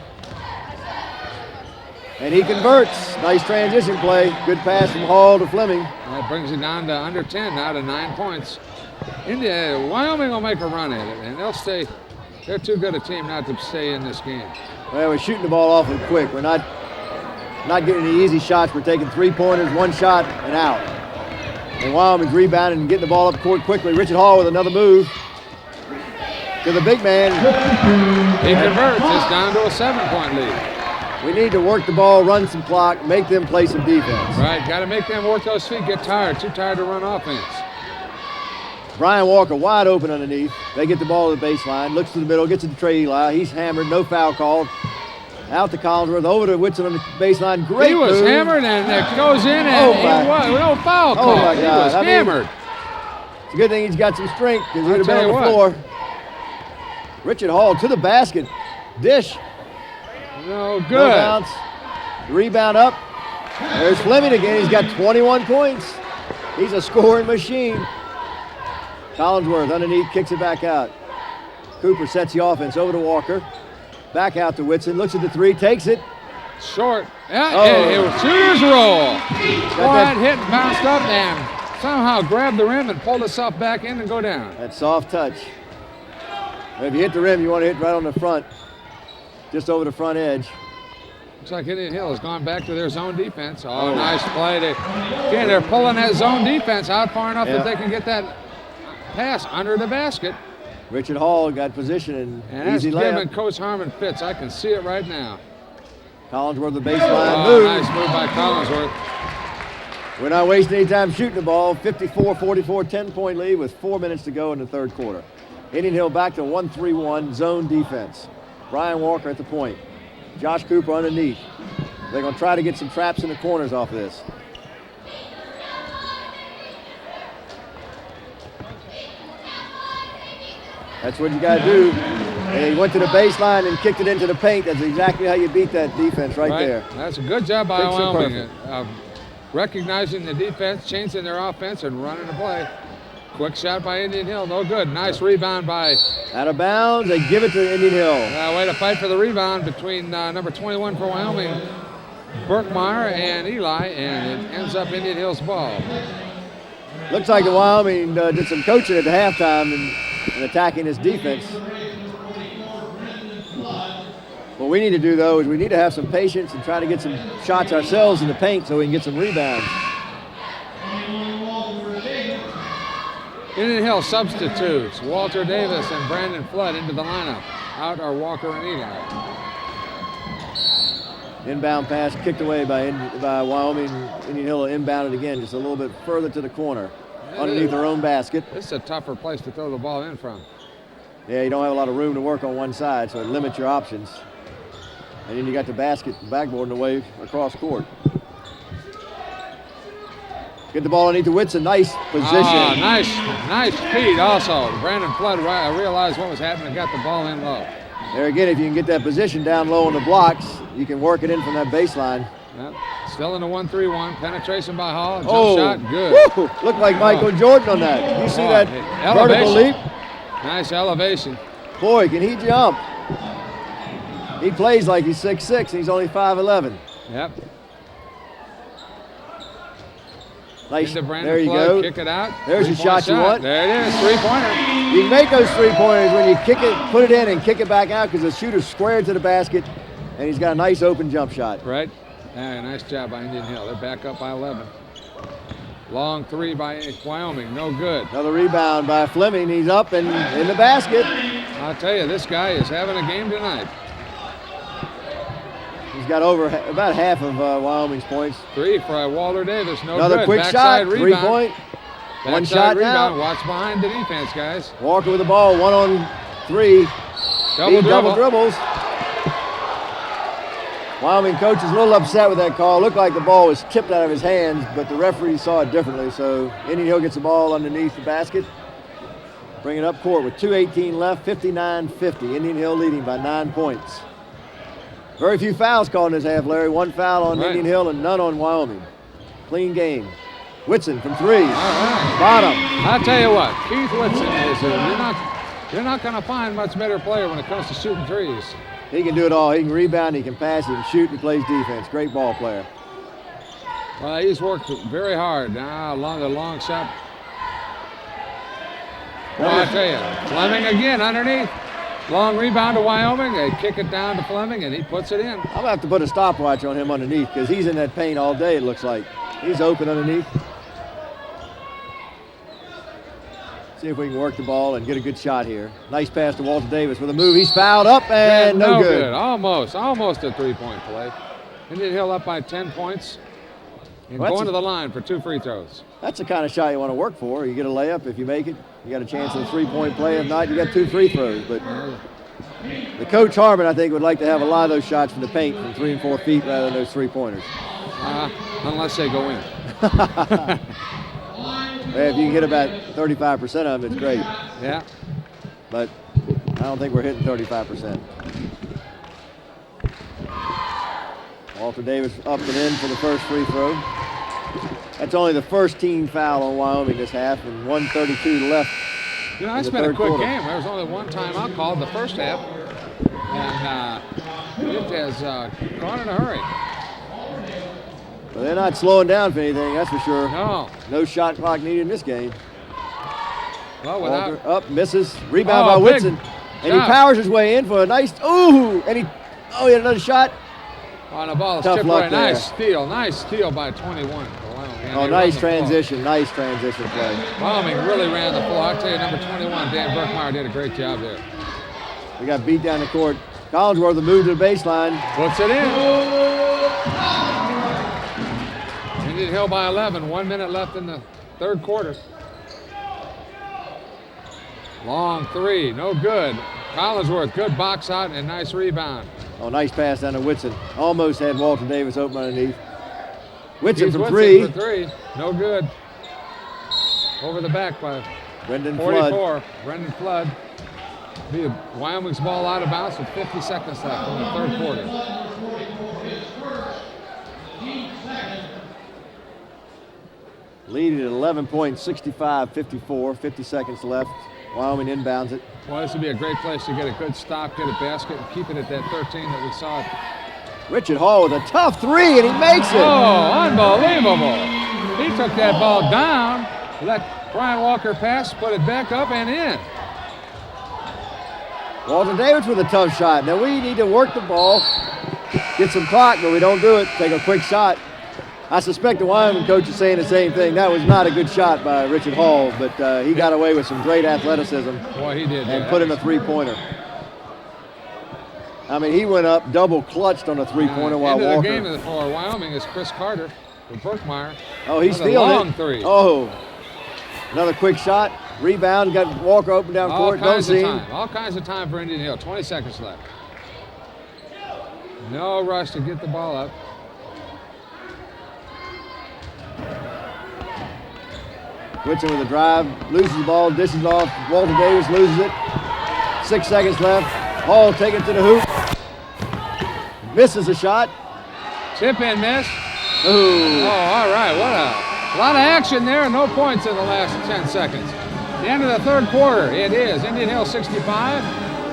And he converts. Nice transition play. Good pass from Hall to Fleming. That brings it down to under 10 now to 9 points. Wyoming will make a run at it, and they'll stay. They're too good a team not to stay in this game. Well, we're shooting the ball awfully quick. We're not getting any easy shots. We're taking 3-pointers, 1 shot, and out. And Wyoming's rebounding and getting the ball up court quickly. Richard Hall with another move. to the big man. He converts. It's down to a 7-point lead. We need to work the ball, run some clock, make them play some defense. Right, got to make them work those feet, get tired. Too tired to run offense. Brian Walker wide open underneath. They get the ball to the baseline, looks to the middle, gets it to Trey Eli. He's hammered, no foul called. Out to Collinsworth, over to Whitson on the baseline. Great He was move. hammered and it goes in and no foul call. My He God. was hammered. It's a good thing he's got some strength because he'd have been on the what. floor. Richard Hall to the basket. Dish. No good. No bounce. Rebound up. There's Fleming again. He's got 21 points. He's a scoring machine. Collinsworth underneath, kicks it back out. Cooper sets the offense over to Walker. Back out to Whitson. Looks at the three, takes it. Short. Yeah, it was shooter's roll. That hit and bounced up and somehow grabbed the rim and pulled itself back in and go down. That soft touch. If you hit the rim, you want to hit right on the front. Just over the front edge. Looks like Indian Hill has gone back to their zone defense. Oh, nice play. They're pulling that zone defense out far enough that they can get that pass under the basket. Richard Hall got position and easy that's layup. giving Coach Harmon fits. I can see it right now. Collinsworth the baseline move. Nice move by Collinsworth. We're not wasting any time shooting the ball. 54-44, 10-point lead with 4 minutes to go in the third quarter. Indian Hill back to 1-3-1 zone defense. Brian Walker at the point. Josh Cooper underneath. They're going to try to get some traps in the corners off of this. That's what you got to do. And he went to the baseline and kicked it into the paint. That's exactly how you beat that defense right there. That's a good job by Wyoming. Recognizing the defense, changing their offense, and running the play. Quick shot by Indian Hill, no good. Nice rebound by... Out of bounds, they give it to Indian Hill. Way to fight for the rebound between number 21 for Wyoming, Burkmeyer, and Eli, and it ends up Indian Hill's ball. Looks like the Wyoming did some coaching at the halftime and attacking this defense. What we need to do, though, is we need to have some patience and try to get some shots ourselves in the paint so we can get some rebounds. Indian Hill substitutes Walter Davis and Brandon Flood into the lineup. Out are Walker and Eli. Inbound pass kicked away by Wyoming. Indian Hill inbounded again, just a little bit further to the corner, underneath their own basket. This is a tougher place to throw the ball in from. Yeah, you don't have a lot of room to work on one side, so it limits your options. And then you got the basket, backboard in the way across court. Get the ball underneath to Whitson. Nice position. Nice feed also. Brandon Flood realized what was happening and got the ball in low. There again, if you can get that position down low on the blocks, you can work it in from that baseline. Yep. Still in the 1-3-1. Penetration by Hall. Jump shot. Good. Woo! Looked like Michael Jordan on that. You see that vertical leap? Nice elevation. Boy, can he jump. He plays like he's 6'6", and he's only 5'11". Yep. Nice. There you go. Kick it out. There's the shot you want. There it is. Three-pointer. You can make those three-pointers when you kick it, put it in, and kick it back out because the shooter's squared to the basket, and he's got a nice open jump shot. Right. Nice job by Indian Hill. They're back up by 11. Long three by Wyoming. No good. Another rebound by Fleming. He's up and in the basket. I'll tell you, this guy is having a game tonight. He's got over about half of Wyoming's points. Three for Walter Davis. No Another good. quick Backside shot, rebound. 3-point. One Backside shot rebound. now. Watch behind the defense, guys. Walker with the ball, 1-on-3. Double dribbles. Wyoming coach is a little upset with that call. Looked like the ball was tipped out of his hands, but the referee saw it differently. So Indian Hill gets the ball underneath the basket. Bring it up court with 2:18 left, 59-50. Indian Hill leading by 9 points. Very few fouls called in this half, Larry. One foul on Indian Hill and none on Wyoming. Clean game. Whitson from three. Bottom. I'll tell you what, Keith Whitson is you're not going to find much better player when it comes to shooting threes. He can do it all. He can rebound, he can pass, he can shoot, he plays defense. Great ball player. Well, he's worked very hard. Now, the long shot. Well, I tell you, Fleming again underneath. Long rebound to Wyoming. They kick it down to Fleming, and he puts it in. I'm going to have to put a stopwatch on him underneath because he's in that paint all day, it looks like. He's open underneath. See if we can work the ball and get a good shot here. Nice pass to Walter Davis with a move. He's fouled up and no good. Almost a three-point play. Indian Hill up by 10 points and going to the line for 2 free throws. That's the kind of shot you want to work for. You get a layup. If you make it, you got a chance at a three-point play. If not, you got 2 free throws. But the coach Harmon, I think, would like to have a lot of those shots from the paint from 3 and 4 feet rather than those three-pointers. Unless they go in. If you can hit about 35% of them, it's great. Yeah. But I don't think we're hitting 35%. Walter Davis up and in for the first free throw. That's only the first team foul on Wyoming this half, and 1:32 left. You know, it's been a quick game. There was only one timeout called the first half, and it has gone in a hurry. Well, they're not slowing down for anything, that's for sure. No shot clock needed in this game. Well, Walter up, misses, rebound by Whitson, and he powers his way in for a nice, he had another shot. On the ball, tough luck there. Nice steal by 21. Nice transition play. Wyoming really ran the floor. I'll tell you, number 21, Dan Burkmeyer, did a great job there. We got beat down the court. Collinsworth will move to the baseline. Puts it in. Indian Hill by 11. 1 minute left in the third quarter. Long three, no good. Collinsworth, good box out and nice rebound. Nice pass down to Whitson. Almost had Walter Davis open underneath. Whitson from three. No good. Over the back by Brendan 44. Flood. Brendan Flood. Be Wyoming's ball out of bounds with 50 seconds left in the third quarter. Lead at 11 points, 65-54. 50 seconds left. Wyoming inbounds it. Well, this would be a great place to get a good stop, get a basket, and keep it at that 13 that we saw. Richard Hall with a tough three, and he makes it. Oh, unbelievable. He took that ball down, let Brian Walker pass, put it back up and in. Walter Davis with a tough shot. Now we need to work the ball, get some clock, but we don't do it. Take a quick shot. I suspect the Wyoming coach is saying the same thing. That was not a good shot by Richard Hall, but he got away with some great athleticism. Boy, he did. And put in a three-pointer. I mean, he went up double clutched on a three-pointer while Into Walker. The game for Wyoming is Chris Carter for Burkmeyer. Oh, he's stealing long it. Three. Oh, another quick shot. Rebound, got Walker open down court. Don't see him. All kinds of time for Indian Hill. 20 seconds left. No rush to get the ball up. Whitson with a drive, loses the ball, dishes off. Walter Davis loses it. 6 seconds left. Hall taking it to the hoop. Misses a shot. Tip in miss. Ooh. Oh, all right. What a lot of action there. No points in the last 10 seconds. The end of the third quarter. It is Indian Hill 65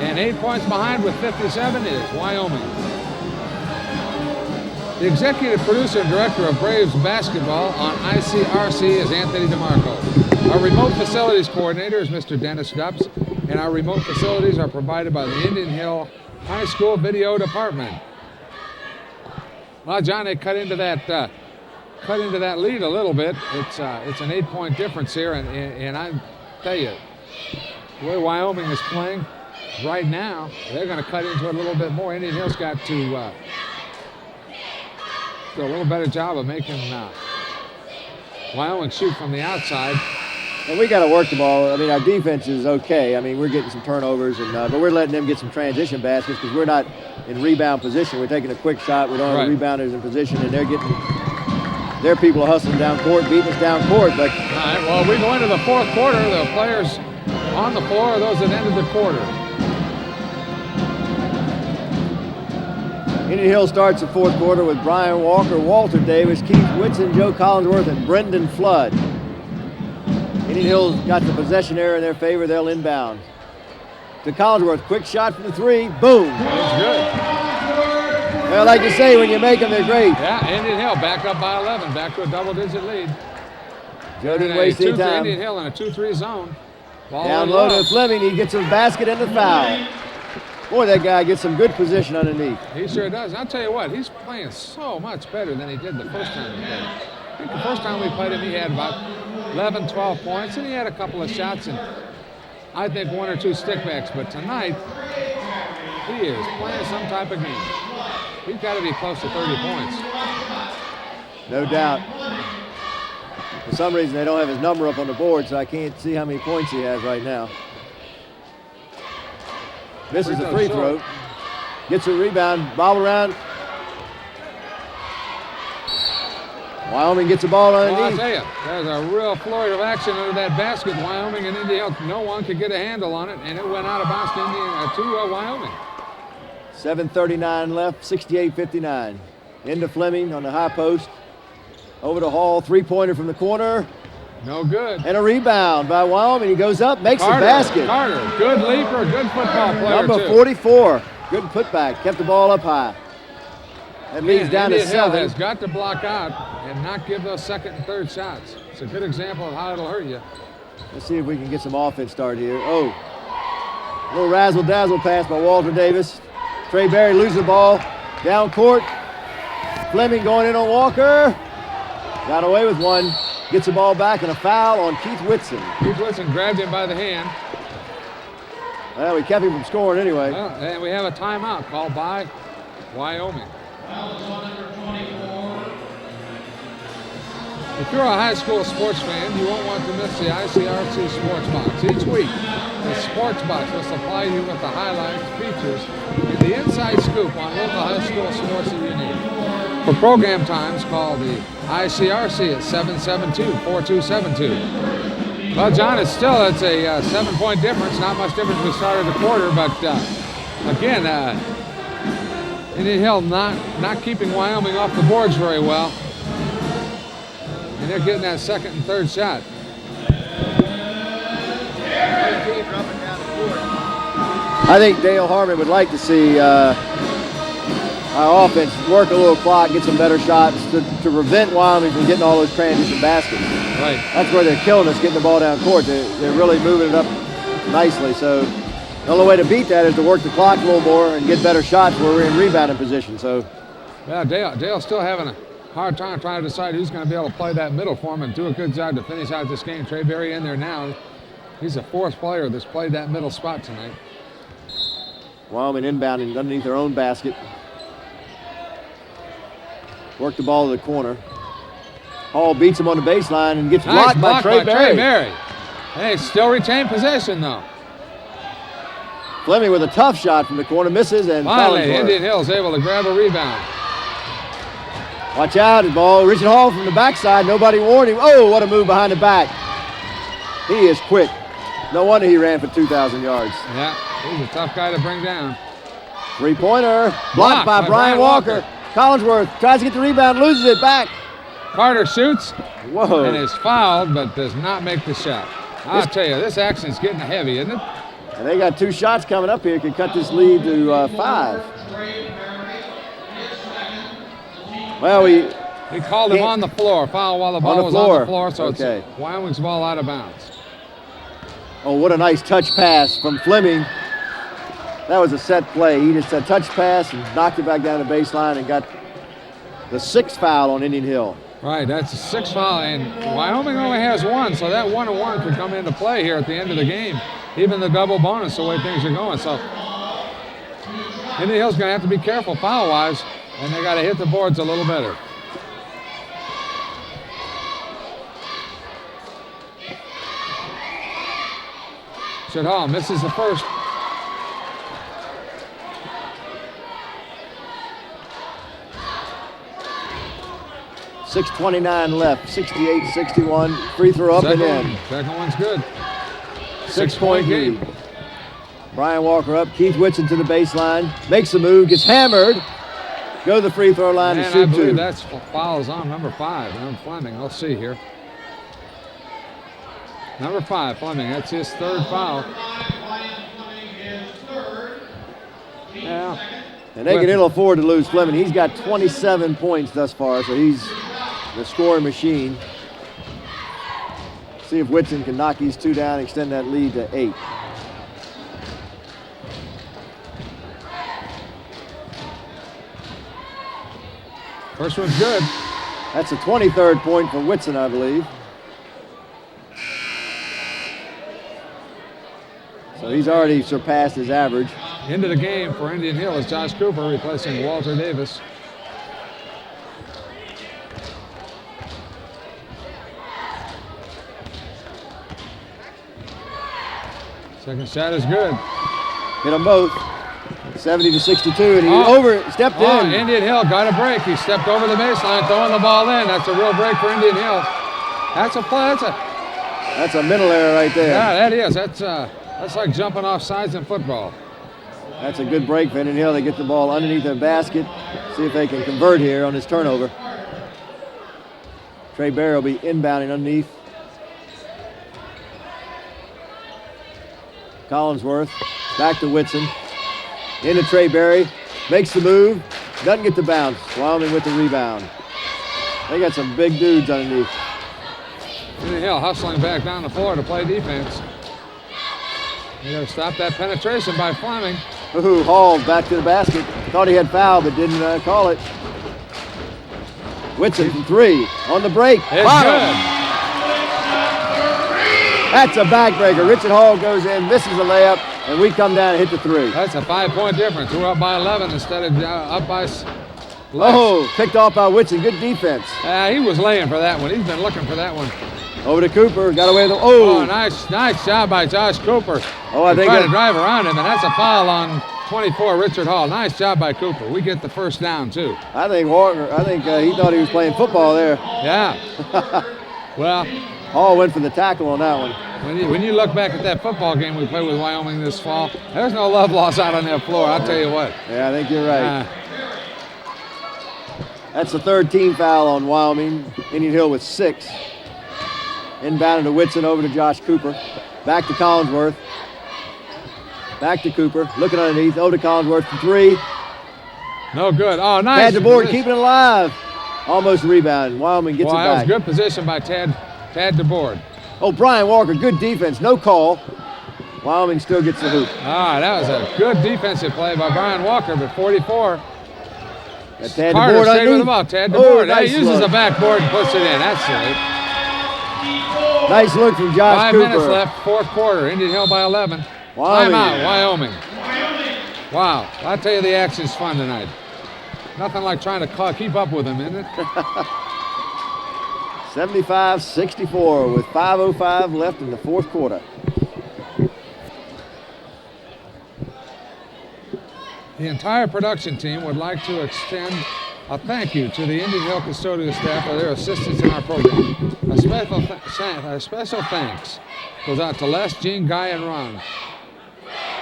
and 8 points behind with 57 is Wyoming. The executive producer and director of Braves basketball on ICRC is Anthony DeMarco. Our remote facilities coordinator is Mr. Dennis Dubs, and our remote facilities are provided by the Indian Hill High School Video Department. Well, John, they cut into that lead a little bit. It's an 8-point difference here, and I tell you, the way Wyoming is playing right now, they're going to cut into it a little bit more. Indian Hill's got to do a little better job of making Wyoming shoot from the outside. And we got to work the ball. I mean, our defense is okay. I mean, we're getting some turnovers, but we're letting them get some transition baskets because we're not in rebound position. We're taking a quick shot. We don't have rebounders in position, and their people are hustling down court, beating us down court. But all right, well, we go into the fourth quarter. The players on the floor are those that ended the quarter. Indian Hill starts the fourth quarter with Brian Walker, Walter Davis, Keith Whitson, Joe Collinsworth, and Brendan Flood. Indian Hill's got the possession error in their favor. They'll inbound. To Collinsworth, quick shot from the three. Boom. That's good. Well, like you say, when you make them, they're great. Yeah, Indian Hill back up by 11, back to a double-digit lead. Joe didn't waste any time. Indian Hill in a 2-3 zone. Ball down low to Fleming. He gets a basket and the foul. Boy, that guy gets some good position underneath. He sure does. I'll tell you what, he's playing so much better than he did the first time we played him. I think the first time we played him, he had about 11, 12 points, and he had a couple of shots and I think 1 or 2 stickbacks. But tonight, he is playing some type of game. He's got to be close to 30 points. No doubt. For some reason, they don't have his number up on the board, so I can't see how many points he has right now. Misses a free throw. Gets a rebound, bobble around. Wyoming gets the ball underneath. Well, I'll tell you, there's a real flurry of action under that basket. Wyoming and Indiana, no one could get a handle on it, and it went out of bounds to Wyoming. 7:39 left, 68-59. Into Fleming on the high post. Over to Hall, three-pointer from the corner. No good. And a rebound by Wyoming. He goes up, makes the basket. Carter, good leaper, good football player, Number 44, good putback, kept the ball up high. That leads down to 7. Hill has got to block out and not give those second and third shots. It's a good example of how it'll hurt you. Let's see if we can get some offense started here. Oh, a little razzle-dazzle pass by Walter Davis. Trey Berry loses the ball, down court. Fleming going in on Walker. Got away with one. Gets the ball back and a foul on Keith Whitson. Keith Whitson grabbed him by the hand. Well, we kept him from scoring anyway. Well, and we have a timeout called by Wyoming. If you're a high school sports fan, you won't want to miss the ICRC Sports Box. Each week, the Sports Box will supply you with the highlights, features, and the inside scoop on local high school sports that you need. For program times, call the ICRC at 772-4272. Well, John, it's a 7-point difference. Not much difference we started the quarter, but again, Indian Hill not keeping Wyoming off the boards very well. And they're getting that second and third shot. I think Dale Harmon would like to see our offense work a little clock, get some better shots to prevent Wyoming from getting all those transition baskets. Right. That's where they're killing us, getting the ball down court. They're really moving it up nicely. So the only way to beat that is to work the clock a little more and get better shots where we're in rebounding position. So, yeah, Dale's still having a hard time trying to decide who's going to be able to play that middle for him and do a good job to finish out this game. Trey Berry in there now. He's the fourth player that's played that middle spot tonight. Wyoming inbounding underneath their own basket. Work the ball to the corner. Hall beats him on the baseline and gets blocked by Trey Berry. Hey, still retain possession though. Fleming with a tough shot from the corner, misses, and finally Indian Hill's able to grab a rebound. Watch out, the ball. Richard Hall from the backside. Nobody warned him. Oh, what a move behind the back. He is quick. No wonder he ran for 2,000 yards. Yeah, he's a tough guy to bring down. Three-pointer. Blocked by Brian Walker. Collinsworth tries to get the rebound, loses it back. Carter shoots. Whoa. And is fouled, but does not make the shot. I'll tell you, this action's getting heavy, isn't it? And they got 2 shots coming up here. Can cut this lead to 5. Well, we called him on the floor. Foul while the ball was on the floor, so it's Wyoming's ball out of bounds. Oh, what a nice touch pass from Fleming. That was a set play. He just a touch pass and knocked it back down the baseline and got the 6th foul on Indian Hill. Right, that's a 6th foul, and Wyoming only has 1, so that 1-1 could come into play here at the end of the game. Even the double bonus, the way things are going. So Indian Hill's going to have to be careful foul-wise, and they got to hit the boards a little better. Richard Hall misses the first. .6:29 left, 68-61. Free throw up and in. Second one's good. 6-point lead. Brian Walker up, Keith Whitson to the baseline, makes the move, gets hammered. Go to the free throw line and shoot 2. I believe that's fouls on number 5, Fleming. Let's see here. Number 5, Fleming. That's his 3rd foul. Yeah. And they can ill afford to lose Fleming. He's got 27 points thus far, so he's the scoring machine. See if Whitson can knock these 2 down and extend that lead to 8. First one's good. That's a 23rd point for Whitson, I believe. So he's already surpassed his average. Into the game for Indian Hill is Josh Cooper replacing Walter Davis. Second shot is good. Hit them both. 70-62, and he stepped in. Indian Hill got a break. He stepped over the baseline, throwing the ball in. That's a real break for Indian Hill. That's a play. That's a mental error right there. Yeah, that is. That's like jumping off sides in football. That's a good break for Indian Hill. They get the ball underneath their basket. See if they can convert here on this turnover. Trey Berry will be inbounding underneath. Collinsworth back to Whitson. Into Trey Berry. Makes the move. Doesn't get the bounce. Wyoming with the rebound. They got some big dudes underneath. Indian Hill hustling back down the floor to play defense. You got to stop that penetration by Fleming. Ooh, Hall back to the basket. Thought he had foul, but didn't call it. Whitson from three. On the break. It's good. That's a backbreaker. Richard Hall goes in, misses a layup, and we come down and hit the three. That's a 5-point difference. We're up by 11 instead of up by less. Oh, picked off by Whitson. Good defense. He was laying for that one. He's been looking for that one. Over to Cooper. Got away with the. Oh, nice job by Josh Cooper. Oh, I think trying to drive around him, and that's a foul on 24, Richard Hall. Nice job by Cooper. We get the first down too. I think Walker. He thought he was playing football there. Yeah. Well, Hall went for the tackle on that one. When you look back at that football game we played with Wyoming this fall, there's no love lost out on that floor. I'll tell you what. Yeah, I think you're right. That's the third team foul on Wyoming. Indian Hill with 6. Inbounded to Whitson, over to Josh Cooper. Back to Collinsworth. Back to Cooper. Looking underneath. Over to Collinsworth for 3. No good. Oh, nice. Tad DeBoard keeping it alive. Almost rebounded. Wyoming gets it back. That was good position by Tad DeBoard. Oh, Brian Walker, good defense. No call. Wyoming still gets the hoop. That was a good defensive play by Brian Walker, but 44. Tad Carter DeBoard stayed with the ball. Tad DeBoard. Nice He uses look. the backboard and puts it in. That's it. Nice look from Josh Cooper. 5 minutes left, fourth quarter. Indian Hill by 11. Wyoming. Timeout, Wyoming. Wow, I tell you, the action's fun tonight. Nothing like trying to keep up with them, isn't it? 75-64 with 5:05 left in the fourth quarter. The entire production team would like to extend a thank you to the Indian Hill custodial staff for their assistance in our program. A special thanks goes out to Les, Gene, Guy, and Ron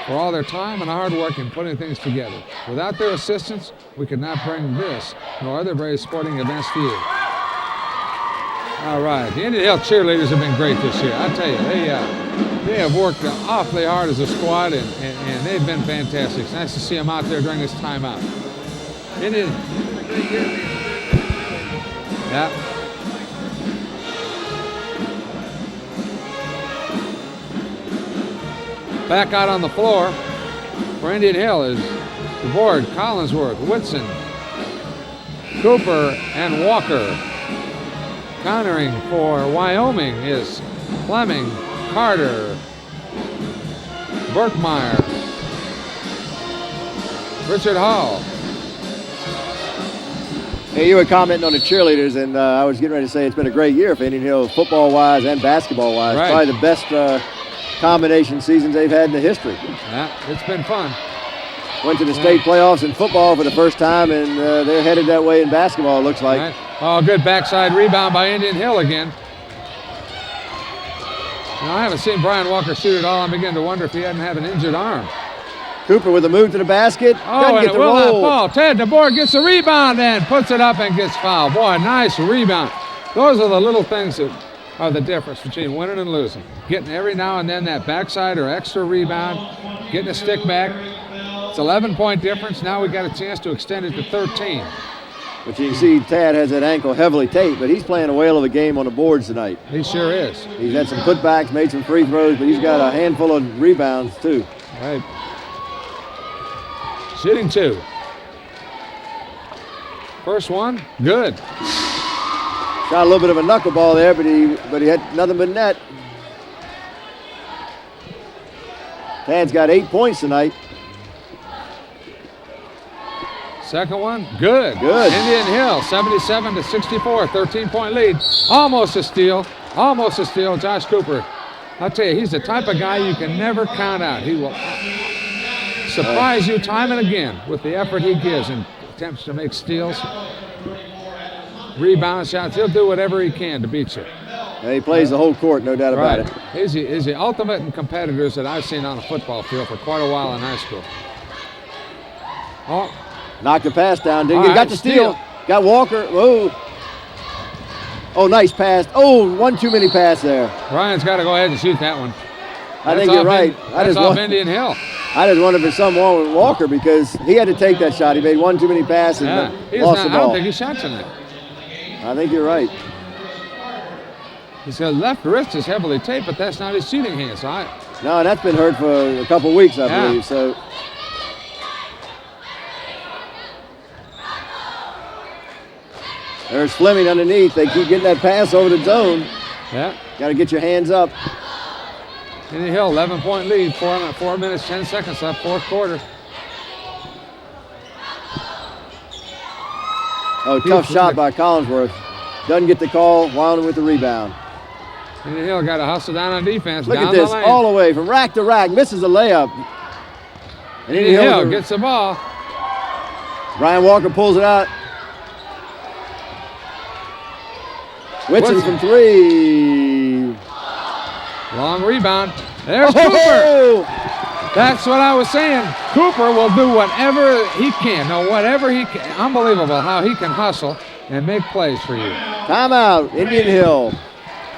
for all their time and hard work in putting things together. Without their assistance, we could not bring this nor other various sporting events to you. All right, the Indian Hill cheerleaders have been great this year. I tell you, they have worked awfully hard as a squad, and they've been fantastic. It's nice to see them out there during this timeout. Yeah. Back out on the floor for Indian Hill is DeBoard, Collinsworth, Whitson, Cooper, and Walker. Countering for Wyoming is Fleming, Carter, Burkmeyer, Richard Hall. Hey, you were commenting on the cheerleaders, and I was getting ready to say it's been a great year for Indian Hill, football-wise and basketball-wise. Right. Probably the best combination seasons they've had in the history. Yeah, it's been fun. Went to the state playoffs in football for the first time, and they're headed that way in basketball, it looks like. Right. Oh, good backside rebound by Indian Hill again. Now, I haven't seen Brian Walker shoot at all. I'm beginning to wonder if he hadn't had an injured arm. Cooper with a move to the basket. Oh, Doesn't and get it the will not roll. fall. Tad DeBoard gets the rebound and puts it up and gets fouled. Boy, nice rebound. Those are the little things that are the difference between winning and losing. Getting every now and then that backside or extra rebound, getting a stick back. It's 11-point difference. Now we got a chance to extend it to 13. But you can see Tad has that ankle heavily taped, but he's playing a whale of a game on the boards tonight. He sure is. He's had some putbacks, made some free throws, but he's got a handful of rebounds too. Right. Shooting 2. First one, good. Shot a little bit of a knuckleball there, but he had nothing but net. Tad's got 8 points tonight. Second one, good. Good. Indian Hill, 77-64, 13-point lead. Almost a steal. Almost a steal. Josh Cooper. I'll tell you, he's the type of guy you can never count out. He will surprise you time and again with the effort he gives and attempts to make steals, rebound shots. He'll do whatever he can to beat you. Yeah, he plays the whole court, no doubt about it. He's the ultimate in competitors that I've seen on a football field for quite a while in high school. Oh, knocked the pass down. Didn't get, got the steal. Got Walker. Whoa. Oh, nice pass. Oh, one too many pass there. Ryan's got to go ahead and shoot that one. I think you're right. That's off Indian Hill. I just wonder if there's something wrong with Walker because he had to take that shot. He made one too many passes and lost the ball. I don't think he shot tonight. I think you're right. His left wrist is heavily taped, but that's not his shooting hand. So no, that's been hurt for a couple weeks, I believe. So. There's Fleming underneath. They keep getting that pass over the zone. Yeah. Got to get your hands up. Indian Hill, 11-point lead, 4 minutes, 10 seconds left, fourth quarter. Oh, tough shot by Collinsworth. Doesn't get the call. Wyoming with the rebound. Indian Hill got to hustle down on defense. Look at this, all the way from rack to rack. Misses a layup. And Indian Hill gets the ball. Brian Walker pulls it out. Whitson from three. Long rebound. There's Cooper. That's what I was saying. Cooper will do whatever he can. No, whatever he can. Unbelievable how he can hustle and make plays for you. Timeout, Indian Hill.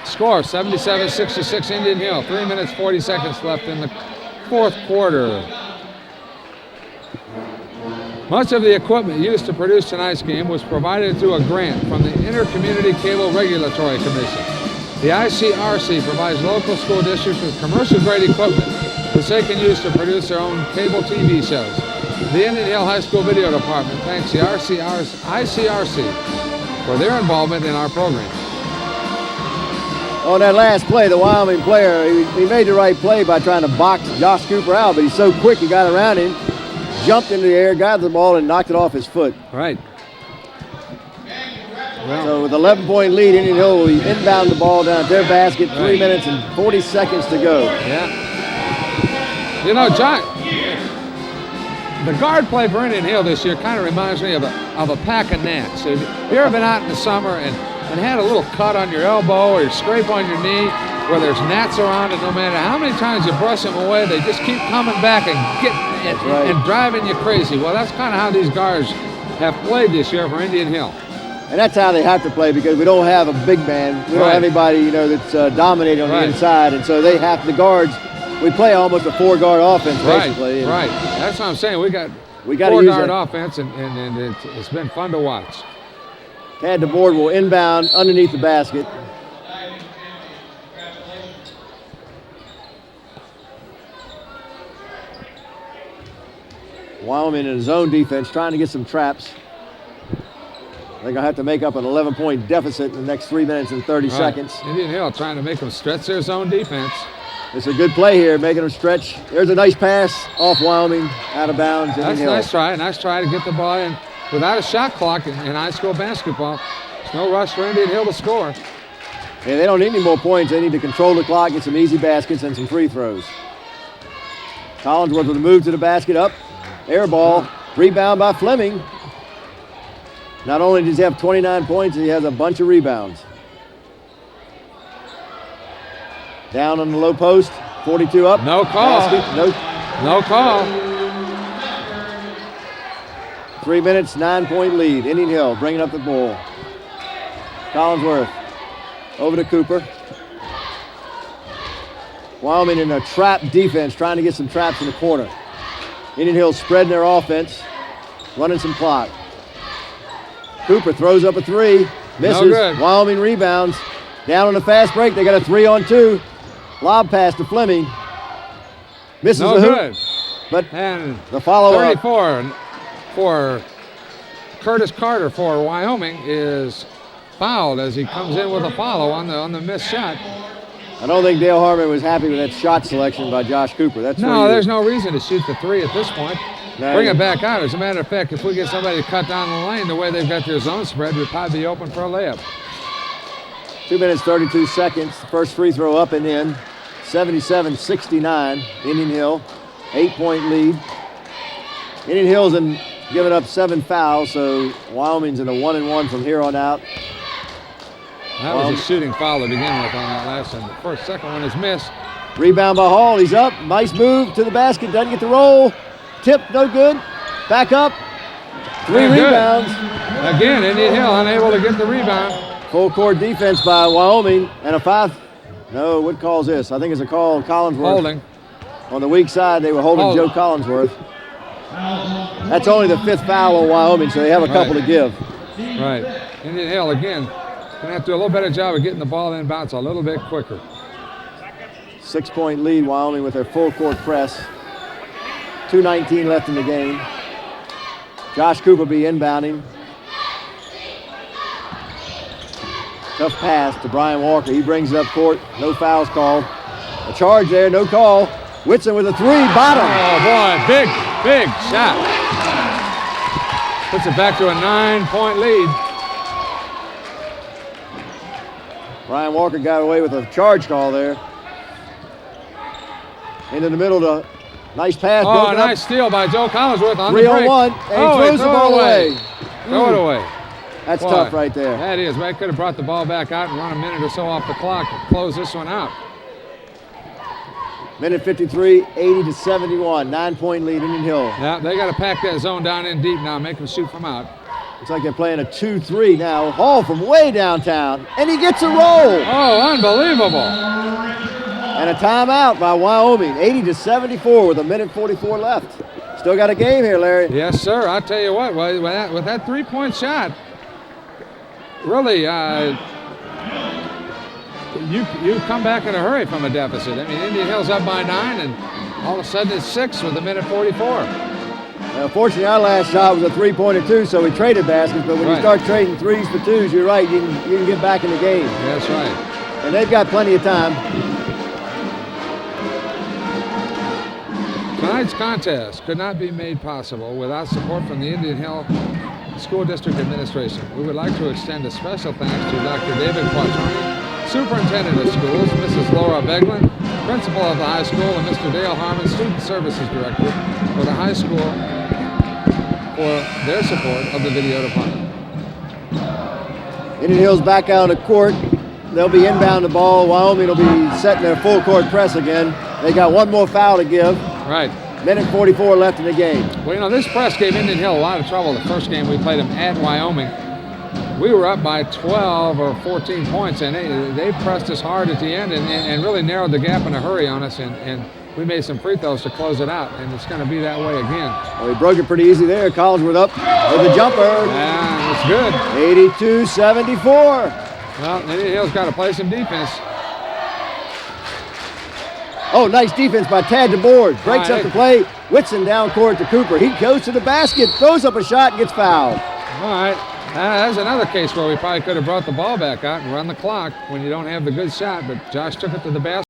Score, 77-66 Indian Hill. 3 minutes, 40 seconds left in the fourth quarter. Much of the equipment used to produce tonight's game was provided through a grant from the Intercommunity Cable Regulatory Commission. The ICRC provides local school districts with commercial-grade equipment which they can use to produce their own cable TV shows. The Indian Hill High School Video Department thanks the ICRC for their involvement in our program. On that last play, the Wyoming player, he made the right play by trying to box Josh Cooper out, but he's so quick he got around him, jumped into the air, got the ball, and knocked it off his foot. Right. Well, so with 11-point lead, Indian Hill will inbound the ball down at their basket, 3 minutes and 40 seconds to go. Yeah. You know, John, the guard play for Indian Hill this year kind of reminds me of a pack of gnats. Have you ever been out in the summer and had a little cut on your elbow or you scrape on your knee where there's gnats around, and no matter how many times you brush them away, they just keep coming back and driving you crazy. Well, that's kind of how these guards have played this year for Indian Hill. And that's how they have to play because we don't have a big man. We don't have anybody, that's dominating on the inside, and so they have the guards. We play almost a four-guard offense, basically. Right. That's what I'm saying. We got four-guard offense, and it's been fun to watch. Tad DeBoard will inbound underneath the basket. Wyoming in his own defense, trying to get some traps. They're going to have to make up an 11-point deficit in the next 3 minutes and 30 seconds. Indian Hill trying to make them stretch their zone defense. It's a good play here, making them stretch. There's a nice pass off Wyoming, out of bounds. That's a nice try. Nice try to get the ball in. Without a shot clock in high school basketball, there's no rush for Indian Hill to score. Yeah, they don't need any more points. They need to control the clock, get some easy baskets and some free throws. Collinsworth with a move to the basket, up, air ball, rebound by Fleming. Not only does he have 29 points, he has a bunch of rebounds. Down on the low post, 42 up. No call. No call. 3 minutes, 9-point lead. Indian Hill bringing up the ball. Collinsworth over to Cooper. Wyoming in a trap defense, trying to get some traps in the corner. Indian Hill spreading their offense, running some clock. Cooper throws up a three, misses. No good. Wyoming rebounds. Down on the fast break, they got a 3-on-2. Lob pass to Fleming. Misses the hoop. Good. But and the follow-up. 34 for Curtis Carter for Wyoming is fouled as he comes in with a follow on the missed shot. I don't think Dale Harmon was happy with that shot selection by Josh Cooper. No, there's no reason to shoot the 3 at this point. No, Bring it back out. As a matter of fact, if we get somebody to cut down the lane the way they've got their zone spread, we'd probably be open for a layup. 2 minutes, 32 seconds. First free throw up and in. 77-69. Indian Hill, 8-point lead. Indian Hill's giving up 7 fouls, so Wyoming's in a 1-1 from here on out. That was a shooting foul to begin with on that last one. The second one is missed. Rebound by Hall. He's up. Nice move to the basket. Doesn't get the roll. Tip, no good. Back up. 3 rebounds. Again, Indian Hill unable to get the rebound. Full court defense by Wyoming and a 5. No, what calls this? I think it's a call on Collinsworth. Holding. On the weak side, they were holding Joe Collinsworth. That's only the 5th foul on Wyoming, so they have a couple to give. Right. Indian Hill, again, going to have to do a little better job of getting the ball inbounds a little bit quicker. 6-point lead, Wyoming with their full court press. 2:19 left in the game. Josh Cooper be inbounding. Tough pass to Brian Walker. He brings it up court. No fouls called. A charge there, no call. Whitson with a 3, bottom. Oh boy, big shot. Puts it back to a 9-point lead. Brian Walker got away with a charge call there. Into the middle to nice pass. Oh, nice steal by Joe Collinsworth on the 3 on 1, and he throws the ball away. Throw it away. That's tough right there. That is. They could have brought the ball back out and run a minute or so off the clock and close this one out. Minute 53, 80-71. 9-point lead, Indian Hill. Yeah, they got to pack that zone down in deep now, make them shoot from out. Looks like they're playing a 2-3 now. Hall from way downtown, and he gets a roll. Oh, unbelievable. And a timeout by Wyoming, 80-74 with a minute 44 left. Still got a game here, Larry. Yes, sir. I'll tell you what, with that 3-point shot, really, you come back in a hurry from a deficit. I mean, Indian Hill's up by 9, and all of a sudden it's 6 with a minute 44. Fortunately, our last shot was a 3-pointer too, so we traded baskets. But when you start trading 3s for 2s, you're right. You can get back in the game. That's right. And they've got plenty of time. Tonight's contest could not be made possible without support from the Indian Hill School District Administration. We would like to extend a special thanks to Dr. David Quattroni, Superintendent of Schools, Mrs. Laura Beglin, Principal of the high school, and Mr. Dale Harmon, Student Services Director for the high school, for their support of the video department. Indian Hill's back out on the court. They'll be inbound the ball. Wyoming will be setting their full court press again. They got one more foul to give. Right. Minute 44 left in the game. Well, you know, this press gave Indian Hill a lot of trouble the first game we played them at Wyoming. We were up by 12 or 14 points, and they pressed us hard at the end and really narrowed the gap in a hurry on us, and we made some free throws to close it out, and it's going to be that way again. Well, he broke it pretty easy there. Collinsworth up with a jumper. Yeah, it's good. 82-74. Well, Indian Hill's got to play some defense. Oh, nice defense by Tad DeBoard. Breaks up the play. Whitson down court to Cooper. He goes to the basket, throws up a shot, and gets fouled. All right. That's another case where we probably could have brought the ball back out and run the clock when you don't have the good shot, but Josh took it to the basket.